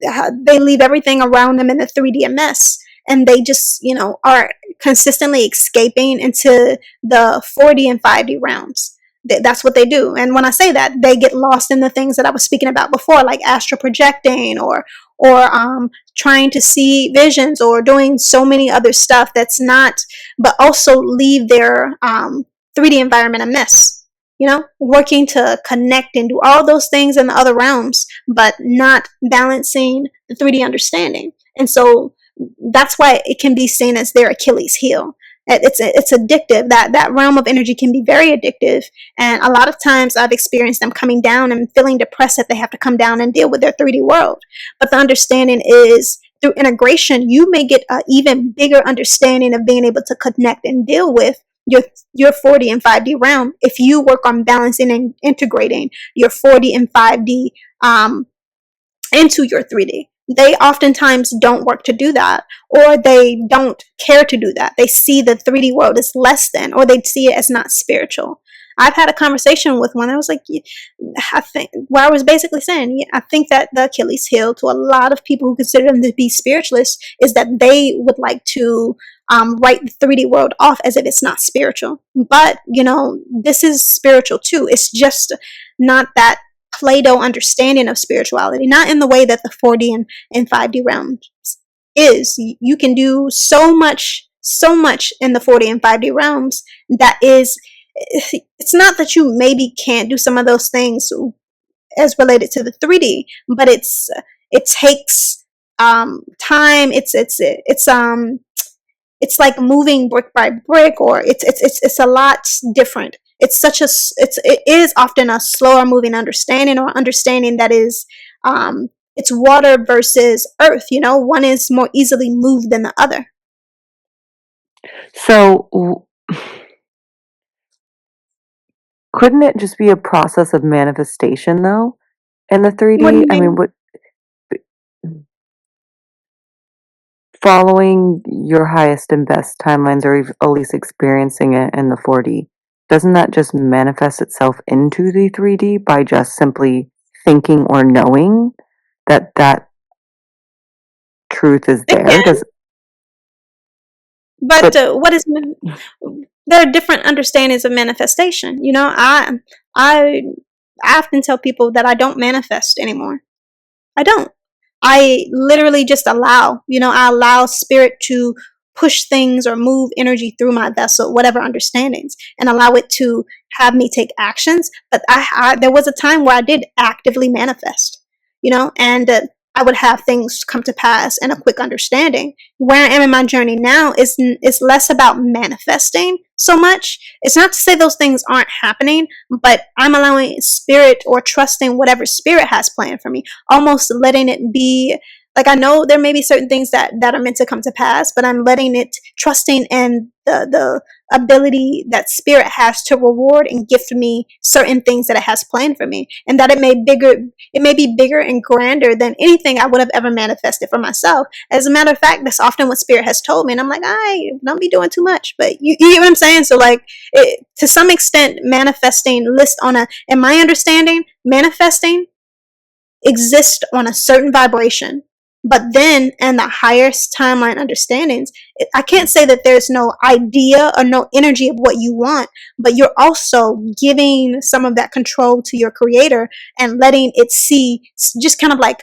they leave everything around them in the 3D mess. And they just, are consistently escaping into the 4D and 5D realms. That's what they do. And when I say that, they get lost in the things that I was speaking about before, like astral projecting or trying to see visions or doing so many other stuff that's not, but also leave their 3D environment a mess. Working to connect and do all those things in the other realms, but not balancing the 3D understanding. And so that's why it can be seen as their Achilles heel. It's addictive. That realm of energy can be very addictive. And a lot of times I've experienced them coming down and feeling depressed that they have to come down and deal with their 3D world. But the understanding is, through integration, you may get an even bigger understanding of being able to connect and deal with your 4D and 5D realm if you work on balancing and integrating your 4D and 5D into your 3D. They oftentimes don't work to do that, or they don't care to do that. They see the 3D world as less than, or they see it as not spiritual. I've had a conversation with one. I was like, where I was basically saying, I think that the Achilles heel to a lot of people who consider them to be spiritualists is that they would like to write the 3D world off as if it's not spiritual. But, this is spiritual too. It's just not that Play-Doh understanding of spirituality, not in the way that the 4D and 5D realms is. You can do so much in the 4D and 5D realms that is, it's not that you maybe can't do some of those things as related to the 3D, but it takes time. It's like moving brick by brick, or it's a lot different. It is often a slower moving understanding, or understanding that is, it's water versus earth. One is more easily moved than the other. So, couldn't it just be a process of manifestation though in the What do 3D? you I mean, mean? what following your highest and best timelines or at least experiencing it in the 4D, doesn't that just manifest itself into the 3D by just simply thinking or knowing that that truth is It there? can, Does but but there are different understandings of manifestation. I I often tell people that I don't manifest anymore. I don't. I literally just allow, I allow spirit to push things or move energy through my vessel, whatever understandings, and allow it to have me take actions. But there was a time where I did actively manifest, and I would have things come to pass in a quick understanding. Where I am in my journey now is less about manifesting so much. It's not to say those things aren't happening, but I'm allowing spirit or trusting whatever spirit has planned for me, almost letting it be. Like, I know there may be certain things that are meant to come to pass, but I'm letting it, trusting in the ability that spirit has to reward and gift me certain things that it has planned for me, and that it may be bigger and grander than anything I would have ever manifested for myself. As a matter of fact, that's often what spirit has told me, and I'm like, I don't be doing too much, but you get what I'm saying. So, like, to some extent, manifesting list on a in my understanding, manifesting exist on a certain vibration. But then, in the highest timeline understandings, I can't say that there's no idea or no energy of what you want, but you're also giving some of that control to your creator and letting it see, just kind of like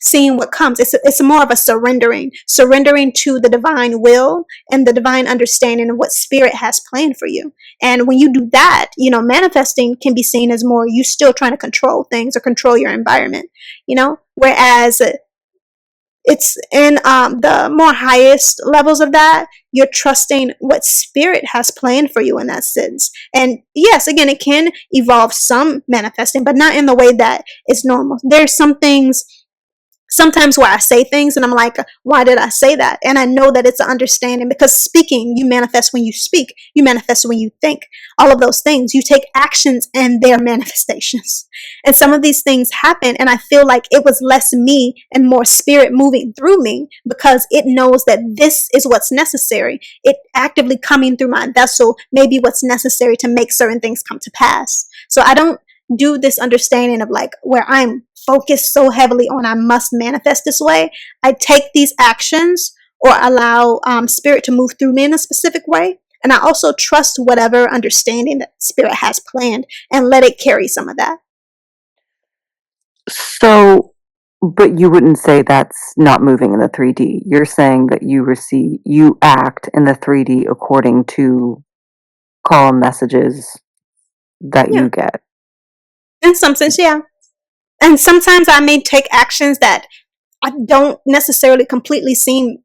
seeing what comes. It's more of a surrendering to the divine will and the divine understanding of what spirit has planned for you. And when you do that, manifesting can be seen as more you still trying to control things or control your environment, whereas it's in the more highest levels of that, you're trusting what spirit has planned for you in that sense. And yes, again, it can evolve some manifesting, but not in the way that is normal. There's some things sometimes where I say things and I'm like, why did I say that? And I know that it's an understanding, because speaking, you manifest when you speak, you manifest when you think, all of those things. You take actions and their manifestations. And some of these things happen, and I feel like it was less me and more spirit moving through me, because it knows that this is what's necessary. It actively coming through my vessel may be what's necessary to make certain things come to pass. So I don't do this understanding of like where I'm focused so heavily on I must manifest this way. I take these actions or allow spirit to move through me in a specific way. And I also trust whatever understanding that spirit has planned and let it carry some of that. so but you wouldn't say that's not moving in the 3D. You're saying that you act in the 3D according to call messages that Yeah. you get. In some sense, yeah. And sometimes I may take actions that I don't necessarily completely seem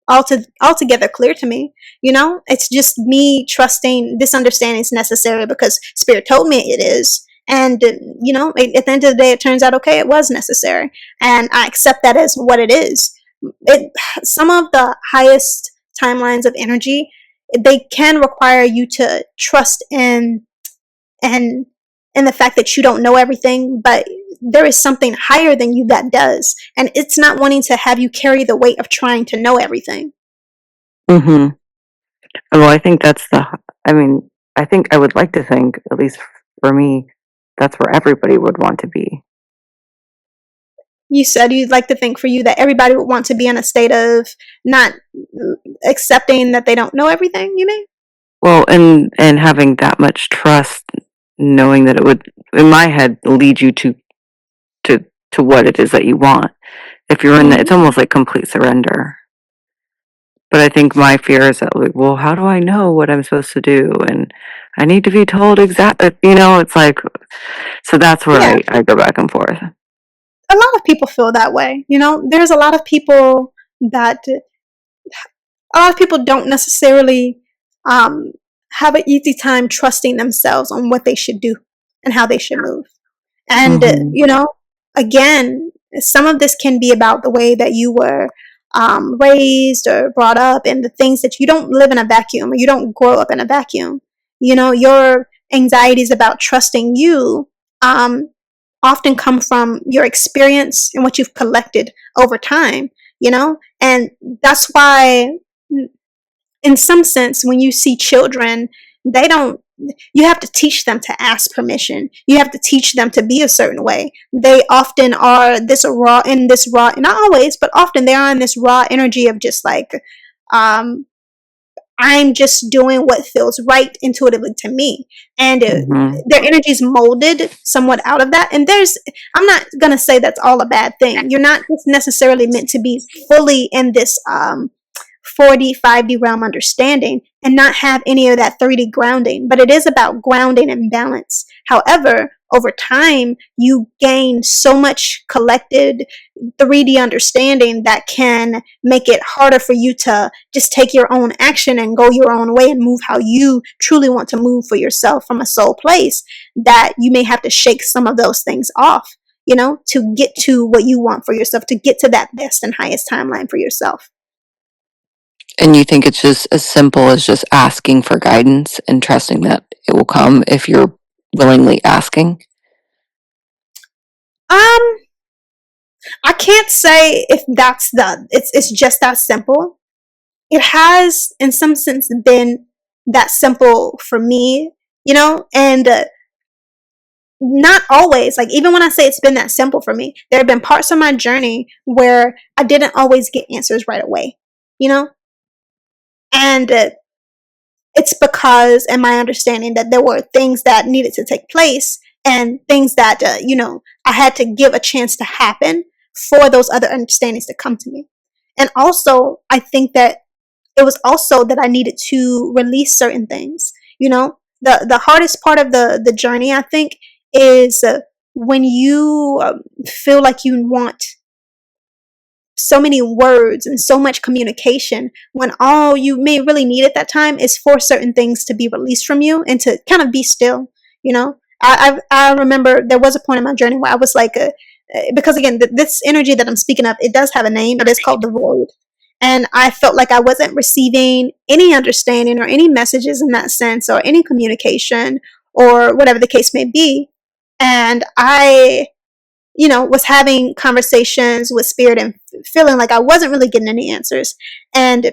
altogether clear to me. It's just me trusting this understanding is necessary because spirit told me it is. And, at the end of the day, it turns out, okay, it was necessary. And I accept that as what it is. Some of the highest timelines of energy, they can require you to trust and in the fact that you don't know everything, but there is something higher than you that does, and it's not wanting to have you carry the weight of trying to know everything. Mhm. Well, I think I mean, I think I would like to think, at least for me, that's where everybody would want to be. You said you'd like to think for you that everybody would want to be in a state of not accepting that they don't know everything, you mean? Well, and having that much trust, knowing that it would, in my head, lead you to to what it is that you want. If you're in that, it's Mm-hmm. almost like complete surrender. But I think my fear is that, like, well, how do I know what I'm supposed to do? And I need to be told exactly, it's like, so that's where Yeah, I go back and forth. a lot of people feel that way. There's that a lot of people don't necessarily um, have an easy time trusting themselves on what they should do and how they should move. And, Mhm. again, some of this can be about the way that you were raised or brought up, and the things that you don't live in a vacuum, or you don't grow up in a vacuum. Your anxieties about trusting you often come from your experience and what you've collected over time, and that's why, in some sense, when you see children, they don't, you have to teach them to ask permission. You have to teach them to be a certain way. They often are this raw, not always, but often they are in this raw energy of just like, um, I'm just doing what feels right intuitively to me. And Mm-hmm. their energy is molded somewhat out of that. And I'm not going to say that's all a bad thing. You're not necessarily meant to be fully in this 4D, 5D realm understanding and not have any of that 3D grounding. But it is about grounding and balance. However, over time, you gain so much collected 3D understanding that can make it harder for you to just take your own action and go your own way and move how you truly want to move for yourself from a soul place, that you may have to shake some of those things off, to get to what you want for yourself, to get to that best and highest timeline for yourself. And you think it's just as simple as just asking for guidance and trusting that it will come if you're willingly asking? Um, I can't say if it's just that simple. It has, in some sense, been that simple for me, and not always. Like, even when I say it's been that simple for me, there have been parts of my journey where I didn't always get answers right away, and it's because, in my understanding, that there were things that needed to take place and things that, I had to give a chance to happen for those other understandings to come to me. And also, I think that it was also that I needed to release certain things. The hardest part of the journey, I think, is when you feel like you want so many words and so much communication, when all you may really need at that time is for certain things to be released from you and to kind of be still. I remember there was a point in my journey where I was like, because again, this energy that I'm speaking of, it does have a name. It is called the void. And I felt like I wasn't receiving any understanding or any messages in that sense, or any communication, or whatever the case may be. And I, was having conversations with spirit and feeling like I wasn't really getting any answers. And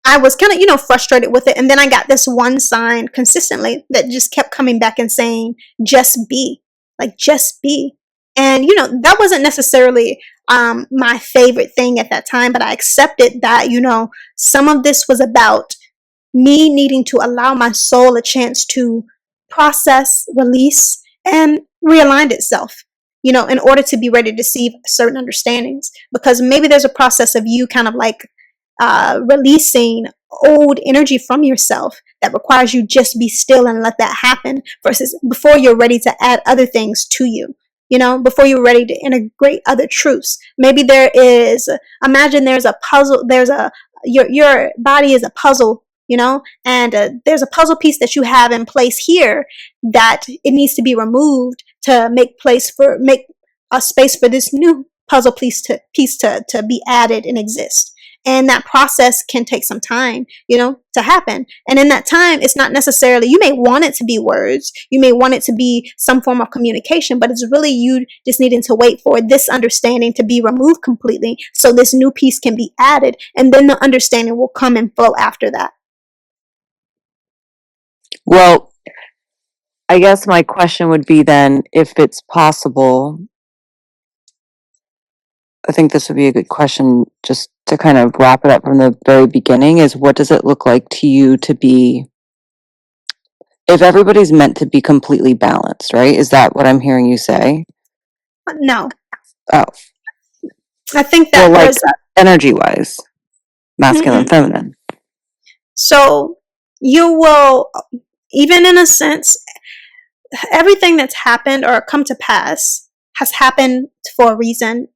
I was kind of, frustrated with it. And then I got this one sign consistently that just kept coming back and saying, just be, like, just be. And, that wasn't necessarily my favorite thing at that time, but I accepted that, some of this was about me needing to allow my soul a chance to process, release, and realign itself, in order to be ready to receive certain understandings. Because maybe there's a process of you kind of like releasing old energy from yourself that requires you just be still and let that happen, versus before you're ready to add other things to you. Before you're ready to integrate other truths. Maybe imagine there's a puzzle, your body is a puzzle, and there's a puzzle piece that you have in place here that it needs to be removed to make a space for this new puzzle piece to be added and exist. And that process can take some time, to happen. And in that time, it's not necessarily, you may want it to be words, you may want it to be some form of communication, but it's really you just needing to wait for this understanding to be removed completely so this new piece can be added. And then the understanding will come and flow after that. Well, I guess my question would be then, if it's possible, I think this would be a good question just to kind of wrap it up from the very beginning, is what does it look like to you to be, if everybody's meant to be completely balanced, right? Is that what I'm hearing you say? No. Oh. I think that like energy-wise, masculine, feminine. So you will, even in a sense, everything that's happened or come to pass has happened for a reason,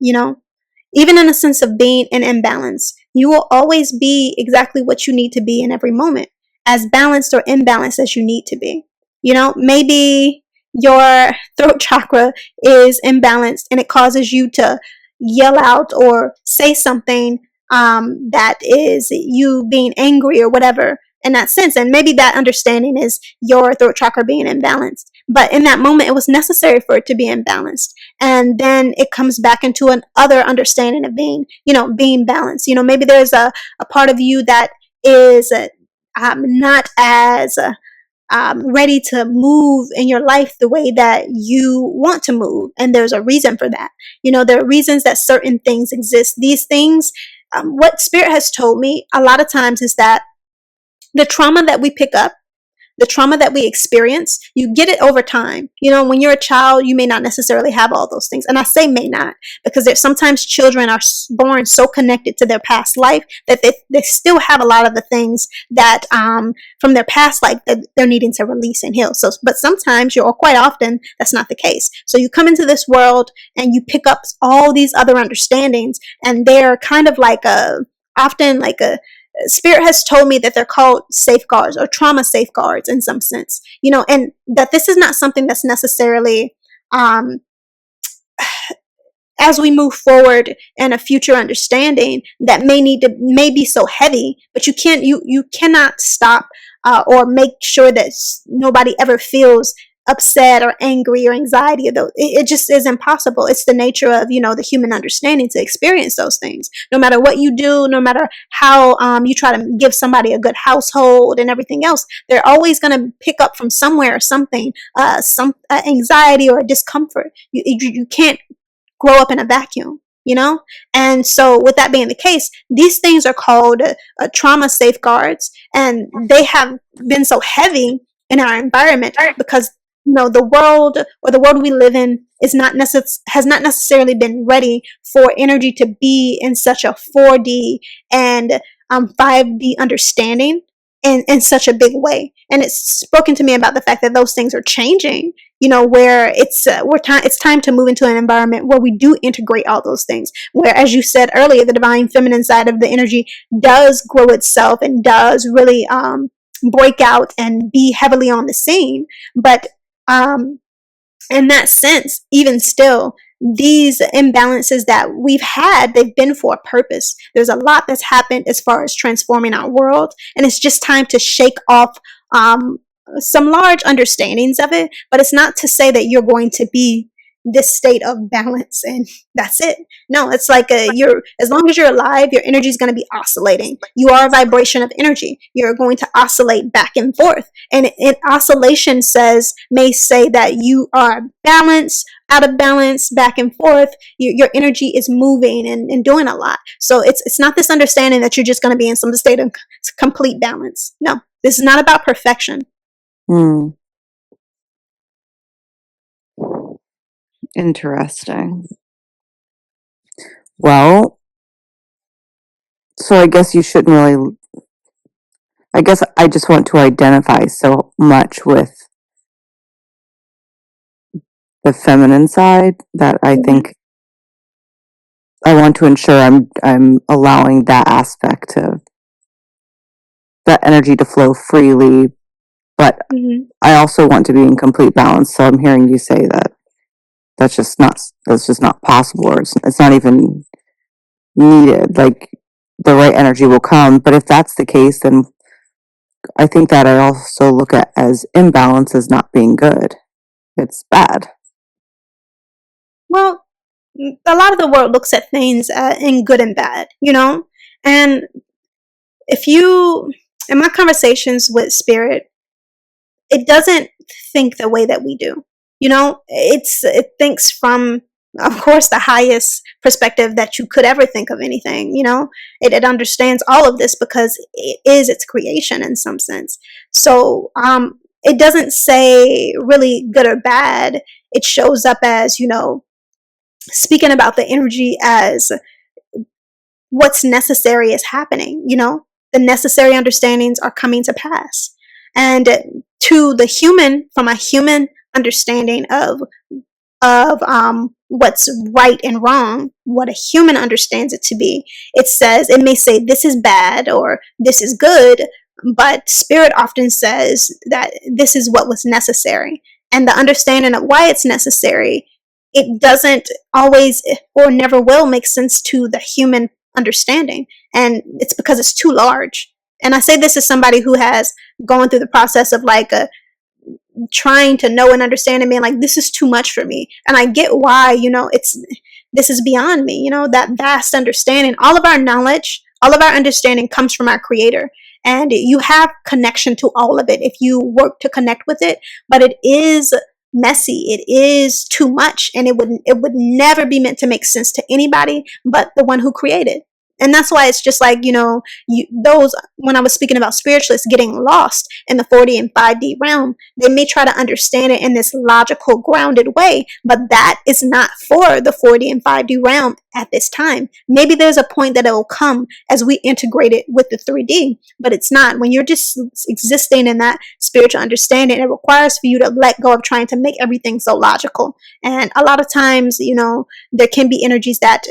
Even in a sense of being in imbalance, you will always be exactly what you need to be in every moment, as balanced or imbalanced as you need to be. Maybe your throat chakra is imbalanced and it causes you to, yell out or say something that is you being angry or whatever in that sense. And maybe that understanding is your throat chakra being imbalanced. But in that moment, it was necessary for it to be imbalanced. And then it comes back into an other understanding of being, being balanced. Maybe there's a part of you that is not as ready to move in your life the way that you want to move. And there's a reason for that. There are reasons that certain things exist. These things, what Spirit has told me a lot of times is that the trauma that we pick up, the trauma that we experience, you get it over time. When you're a child, you may not necessarily have all those things. And I say may not, because there's sometimes children are born so connected to their past life that they still have a lot of the things that from their past life that they're needing to release and heal. So, but sometimes, or quite often, that's not the case. So you come into this world and you pick up all these other understandings, and they're kind of like often like a Spirit has told me that they're called safeguards or trauma safeguards in some sense, and that this is not something that's necessarily, as we move forward in a future understanding that may be so heavy, but you cannot stop or make sure that nobody ever feels upset or angry or anxiety. It just is impossible. It's the nature of the human understanding to experience those things. No matter what you do, no matter how you try to give somebody a good household and everything else, they're always going to pick up from somewhere or something, some anxiety or discomfort. You can't grow up in a vacuum. And so with that being the case, these things are called trauma safeguards, and they have been so heavy in our environment because the world we live in has not necessarily been ready for energy to be in such a 4D and 5D understanding in such a big way. And it's spoken to me about the fact that those things are changing, where it's time to move into an environment where we do integrate all those things, where, as you said earlier, the divine feminine side of the energy does grow itself and does really break out and be heavily on the scene. But in that sense, even still, these imbalances that we've had, they've been for a purpose. There's a lot that's happened as far as transforming our world, and it's just time to shake off some large understandings of it. But it's not to say that you're going to be this state of balance and that's it. No, it's like as long as you're alive, your energy is going to be oscillating. You are a vibration of energy. You're going to oscillate back and forth, and oscillation may say that you are balanced, out of balance, back and forth. Your energy is moving and doing a lot. So it's not this understanding that you're just going to be in some state of complete balance. No, this is not about perfection. Interesting. Well, so I guess you shouldn't really, I guess I just want to identify so much with the feminine side that I think I want to ensure I'm allowing that aspect of that energy to flow freely, but I also want to be in complete balance. So I'm hearing you say that that's just not possible, or it's not even needed. Like, the right energy will come. But if that's the case, then I think that I also look at as imbalance as not being good. It's bad. Well, a lot of the world looks at things in good and bad, and in my conversations with Spirit, it doesn't think the way that we do. It thinks from, of course, the highest perspective that you could ever think of anything. It understands all of this because it is its creation in some sense. So it doesn't say really good or bad. It shows up as, speaking about the energy as what's necessary is happening. The necessary understandings are coming to pass. And to the human, from a human understanding of what's right and wrong, what a human understands it to be, it may say this is bad or this is good, but Spirit often says that this is what was necessary. And the understanding of why it's necessary it doesn't always or never will make sense to the human understanding. And it's because it's too large. And I say this as somebody who has gone through the process of like trying to know and understand and being like, this is too much for me. And I get why, this is beyond me, that vast understanding. All of our knowledge, all of our understanding comes from our creator. And you have connection to all of it if you work to connect with it. But it is messy. It is too much. And it would never be meant to make sense to anybody but the one who created. And that's why it's just like, those, when I was speaking about spiritualists getting lost in the 4D and 5D realm, they may try to understand it in this logical, grounded way, but that is not for the 4D and 5D realm at this time. Maybe there's a point that it will come as we integrate it with the 3D, but it's not. When you're just existing in that spiritual understanding, it requires for you to let go of trying to make everything so logical. And a lot of times, there can be energies that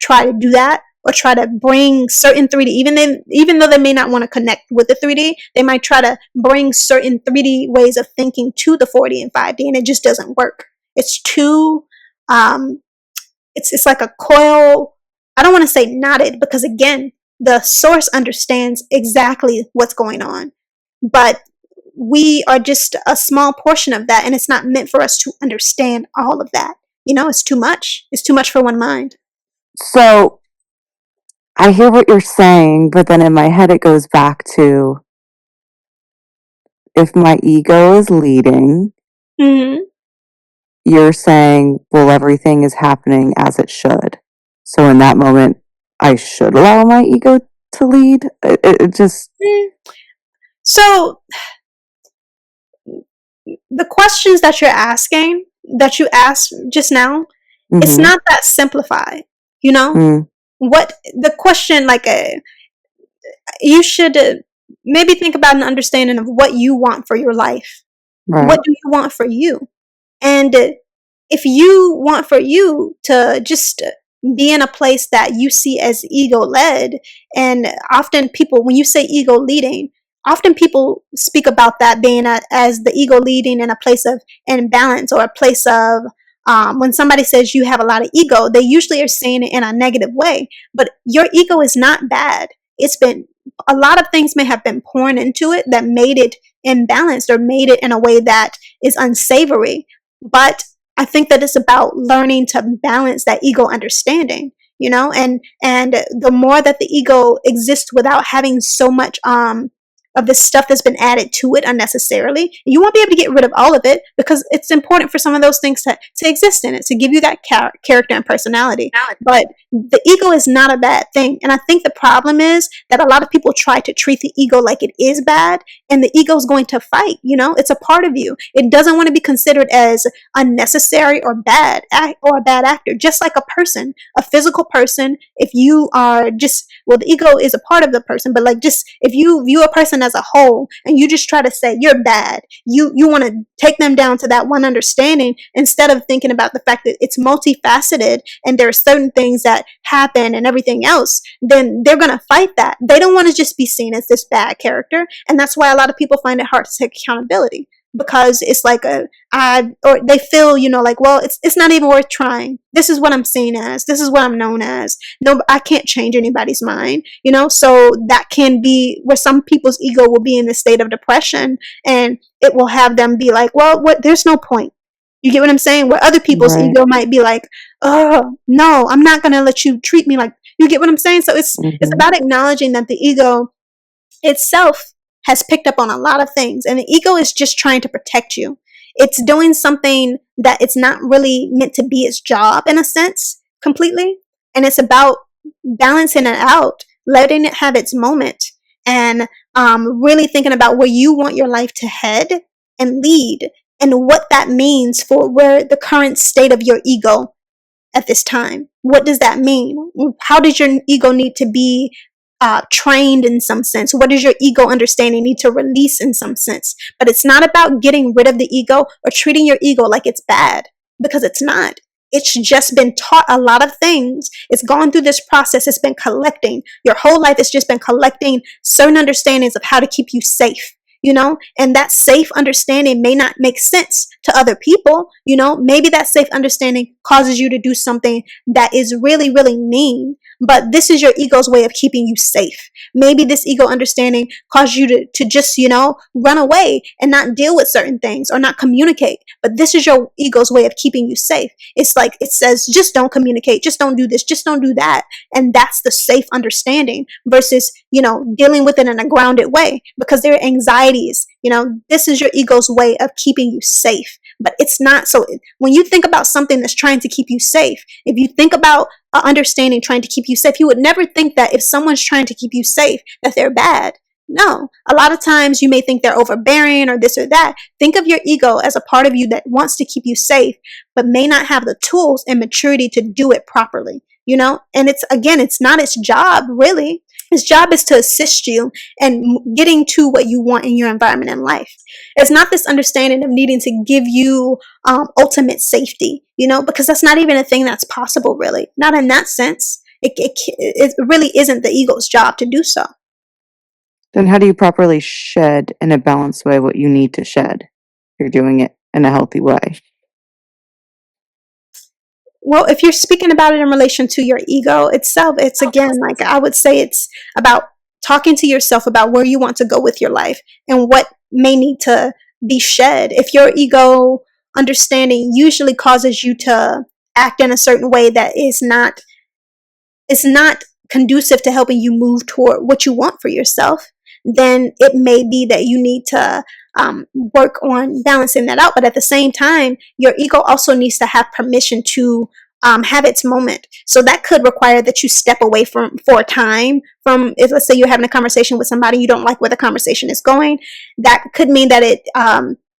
try to do that, or try to bring certain 3D, even though they may not want to connect with the 3D, they might try to bring certain 3D ways of thinking to the 4D and 5D, and it just doesn't work. It's too, it's like a coil. I don't want to say knotted, because again, the source understands exactly what's going on, but we are just a small portion of that, and it's not meant for us to understand all of that. It's too much. It's too much for one mind. So I hear what you're saying, but then in my head it goes back to, if my ego is leading, you're saying, well, everything is happening as it should. So in that moment, I should allow my ego to lead? It just... So the questions that you're asking, that you asked just now, it's not that simplified, What the question, like, you should maybe think about an understanding of what you want for your life. Right. What do you want for you? And if you want for you to just be in a place that you see as ego led, and often people, when you say ego leading, often people speak about that being as the ego leading in a place of imbalance, or a place of, when somebody says you have a lot of ego, they usually are saying it in a negative way. But your ego is not bad. It's been, a lot of things may have been poured into it that made it imbalanced, or made it in a way that is unsavory. But I think that it's about learning to balance that ego understanding, and the more that the ego exists without having so much of the stuff that's been added to it unnecessarily, you won't be able to get rid of all of it, because it's important for some of those things to exist in it, to give you that character and personality. But the ego is not a bad thing. And I think the problem is that a lot of people try to treat the ego like it is bad, and the ego is going to fight. It's a part of you. It doesn't want to be considered as unnecessary or bad, or a bad actor. Just like a person, a physical person, if you are just, well, the ego is a part of the person, but like, just if you view a person as a whole, and you just try to say you're bad, you want to take them down to that one understanding, instead of thinking about the fact that it's multifaceted and there are certain things that happen and everything else, then they're going to fight that. They don't want to just be seen as this bad character. And that's why a lot of people find it hard to take accountability, because it's like or they feel, like, well, it's not even worth trying. This is what I'm seen as. This is what I'm known as. No, I can't change anybody's mind, so that can be where some people's ego will be in the state of depression, and it will have them be like, well, there's no point. You get what I'm saying? Where other people's ego might be like, oh, no, I'm not going to let you treat me like, you get what I'm saying? So it's about acknowledging that the ego itself has picked up on a lot of things, and the ego is just trying to protect you. It's doing something that it's not really meant to be its job, in a sense, completely. And it's about balancing it out, letting it have its moment, and really thinking about where you want your life to head and lead, and what that means for where the current state of your ego at this time. What does that mean? How does your ego need to be trained in some sense? What does your ego understanding need to release in some sense? But it's not about getting rid of the ego or treating your ego like it's bad, because it's not. It's just been taught a lot of things. It's gone through this process. It's been collecting. Your whole life has just been collecting certain understandings of how to keep you safe. and that safe understanding may not make sense to other people. Maybe that safe understanding causes you to do something that is really, really mean, but this is your ego's way of keeping you safe. Maybe this ego understanding caused you to just, run away and not deal with certain things or not communicate. But this is your ego's way of keeping you safe. It's like it says, just don't communicate, just don't do this, just don't do that. And that's the safe understanding versus, dealing with it in a grounded way, because there are anxieties. This is your ego's way of keeping you safe. But it's not. So when you think about something that's trying to keep you safe, if you think about understanding trying to keep you safe, you would never think that if someone's trying to keep you safe, that they're bad. No, a lot of times you may think they're overbearing or this or that. Think of your ego as a part of you that wants to keep you safe, but may not have the tools and maturity to do it properly, and it's not its job, really. Its job is to assist you in getting to what you want in your environment in life. It's not this understanding of needing to give you ultimate safety, because that's not even a thing that's possible, really. Not in that sense. It really isn't the ego's job to do so. Then how do you properly shed in a balanced way what you need to shed? You're doing it in a healthy way. Well, if you're speaking about it in relation to your ego itself, it's again, like I would say, it's about talking to yourself about where you want to go with your life and what may need to be shed. If your ego understanding usually causes you to act in a certain way that is not conducive to helping you move toward what you want for yourself, then it may be that you need to work on balancing that out. But at the same time, your ego also needs to have permission to have its moment. So that could require that you step away for a time from, if let's say you're having a conversation with somebody, you don't like where the conversation is going, that could mean that it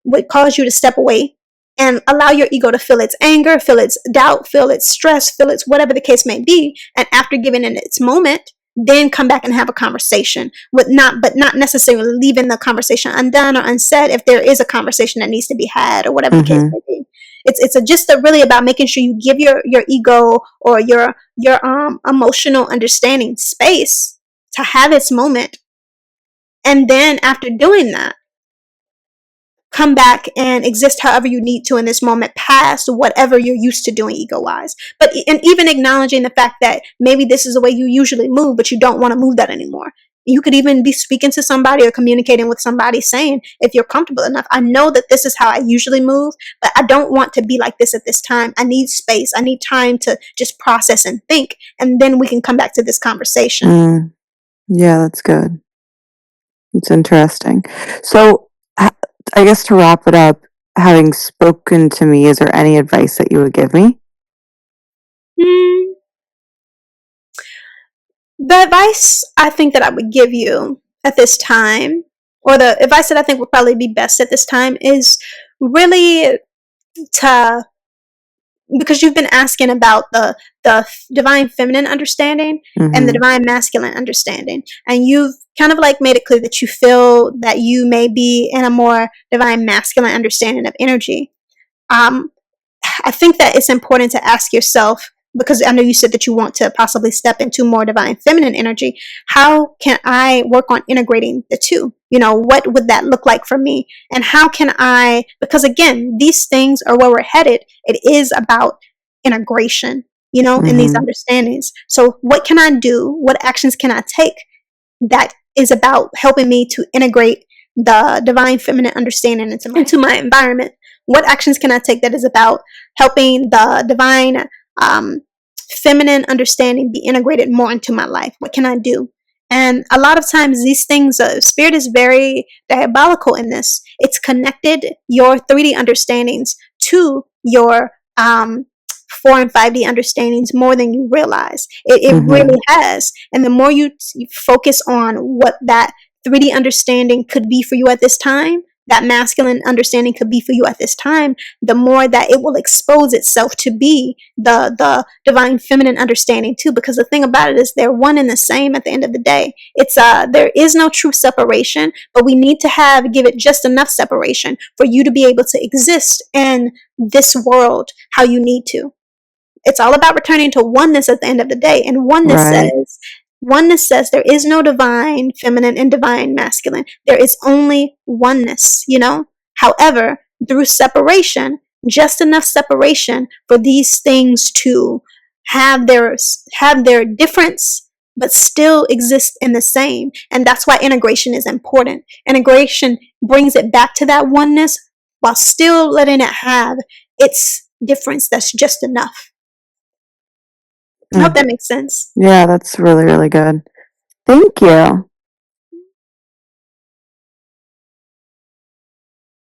would cause you to step away and allow your ego to feel its anger, feel its doubt, feel its stress, feel its whatever the case may be. And after giving it its moment, then come back and have a conversation but not necessarily leaving the conversation undone or unsaid if there is a conversation that needs to be had or whatever the case may be. It's just really about making sure you give your ego or your emotional understanding space to have its moment. And then after doing that, come back and exist however you need to in this moment past whatever you're used to doing ego-wise. And even acknowledging the fact that maybe this is the way you usually move, but you don't want to move that anymore. You could even be speaking to somebody or communicating with somebody saying, if you're comfortable enough, I know that this is how I usually move, but I don't want to be like this at this time. I need space. I need time to just process and think, and then we can come back to this conversation. Yeah, that's good. It's interesting. So I guess to wrap it up, having spoken to me, is there any advice that you would give me? The advice I think that I would give you at this time, or the advice that I think would probably be best at this time, is really to, because you've been asking about the divine feminine understanding and the divine masculine understanding, and you've kind of like made it clear that you feel that you may be in a more divine masculine understanding of energy. I think that it's important to ask yourself, because I know you said that you want to possibly step into more divine feminine energy, how can I work on integrating the two? What would that look like for me? And how can I, because again, these things are where we're headed. It is about integration, in these understandings. So what can I do? What actions can I take that is about helping me to integrate the divine feminine understanding into my environment? What actions can I take that is about helping the divine feminine understanding be integrated more into my life? What can I do? And a lot of times these things, spirit is very diabolical in this. It's connected your 3D understandings to your 4 and 5D understandings more than you realize. It really has. And the more you focus on what that 3D understanding could be for you at this time, that masculine understanding could be for you at this time, the more that it will expose itself to be the divine feminine understanding too. Because the thing about it is they're one and the same at the end of the day. It's there is no true separation, but we need to give it just enough separation for you to be able to exist in this world how you need to. It's all about returning to oneness at the end of the day. And oneness says Oneness says there is no divine feminine and divine masculine. There is only oneness, you know? However, through separation, just enough separation for these things to have their difference, but still exist in the same. And that's why integration is important. Integration brings it back to that oneness while still letting it have its difference that's just enough. I hope that makes sense. Yeah, that's really, really good. Thank you.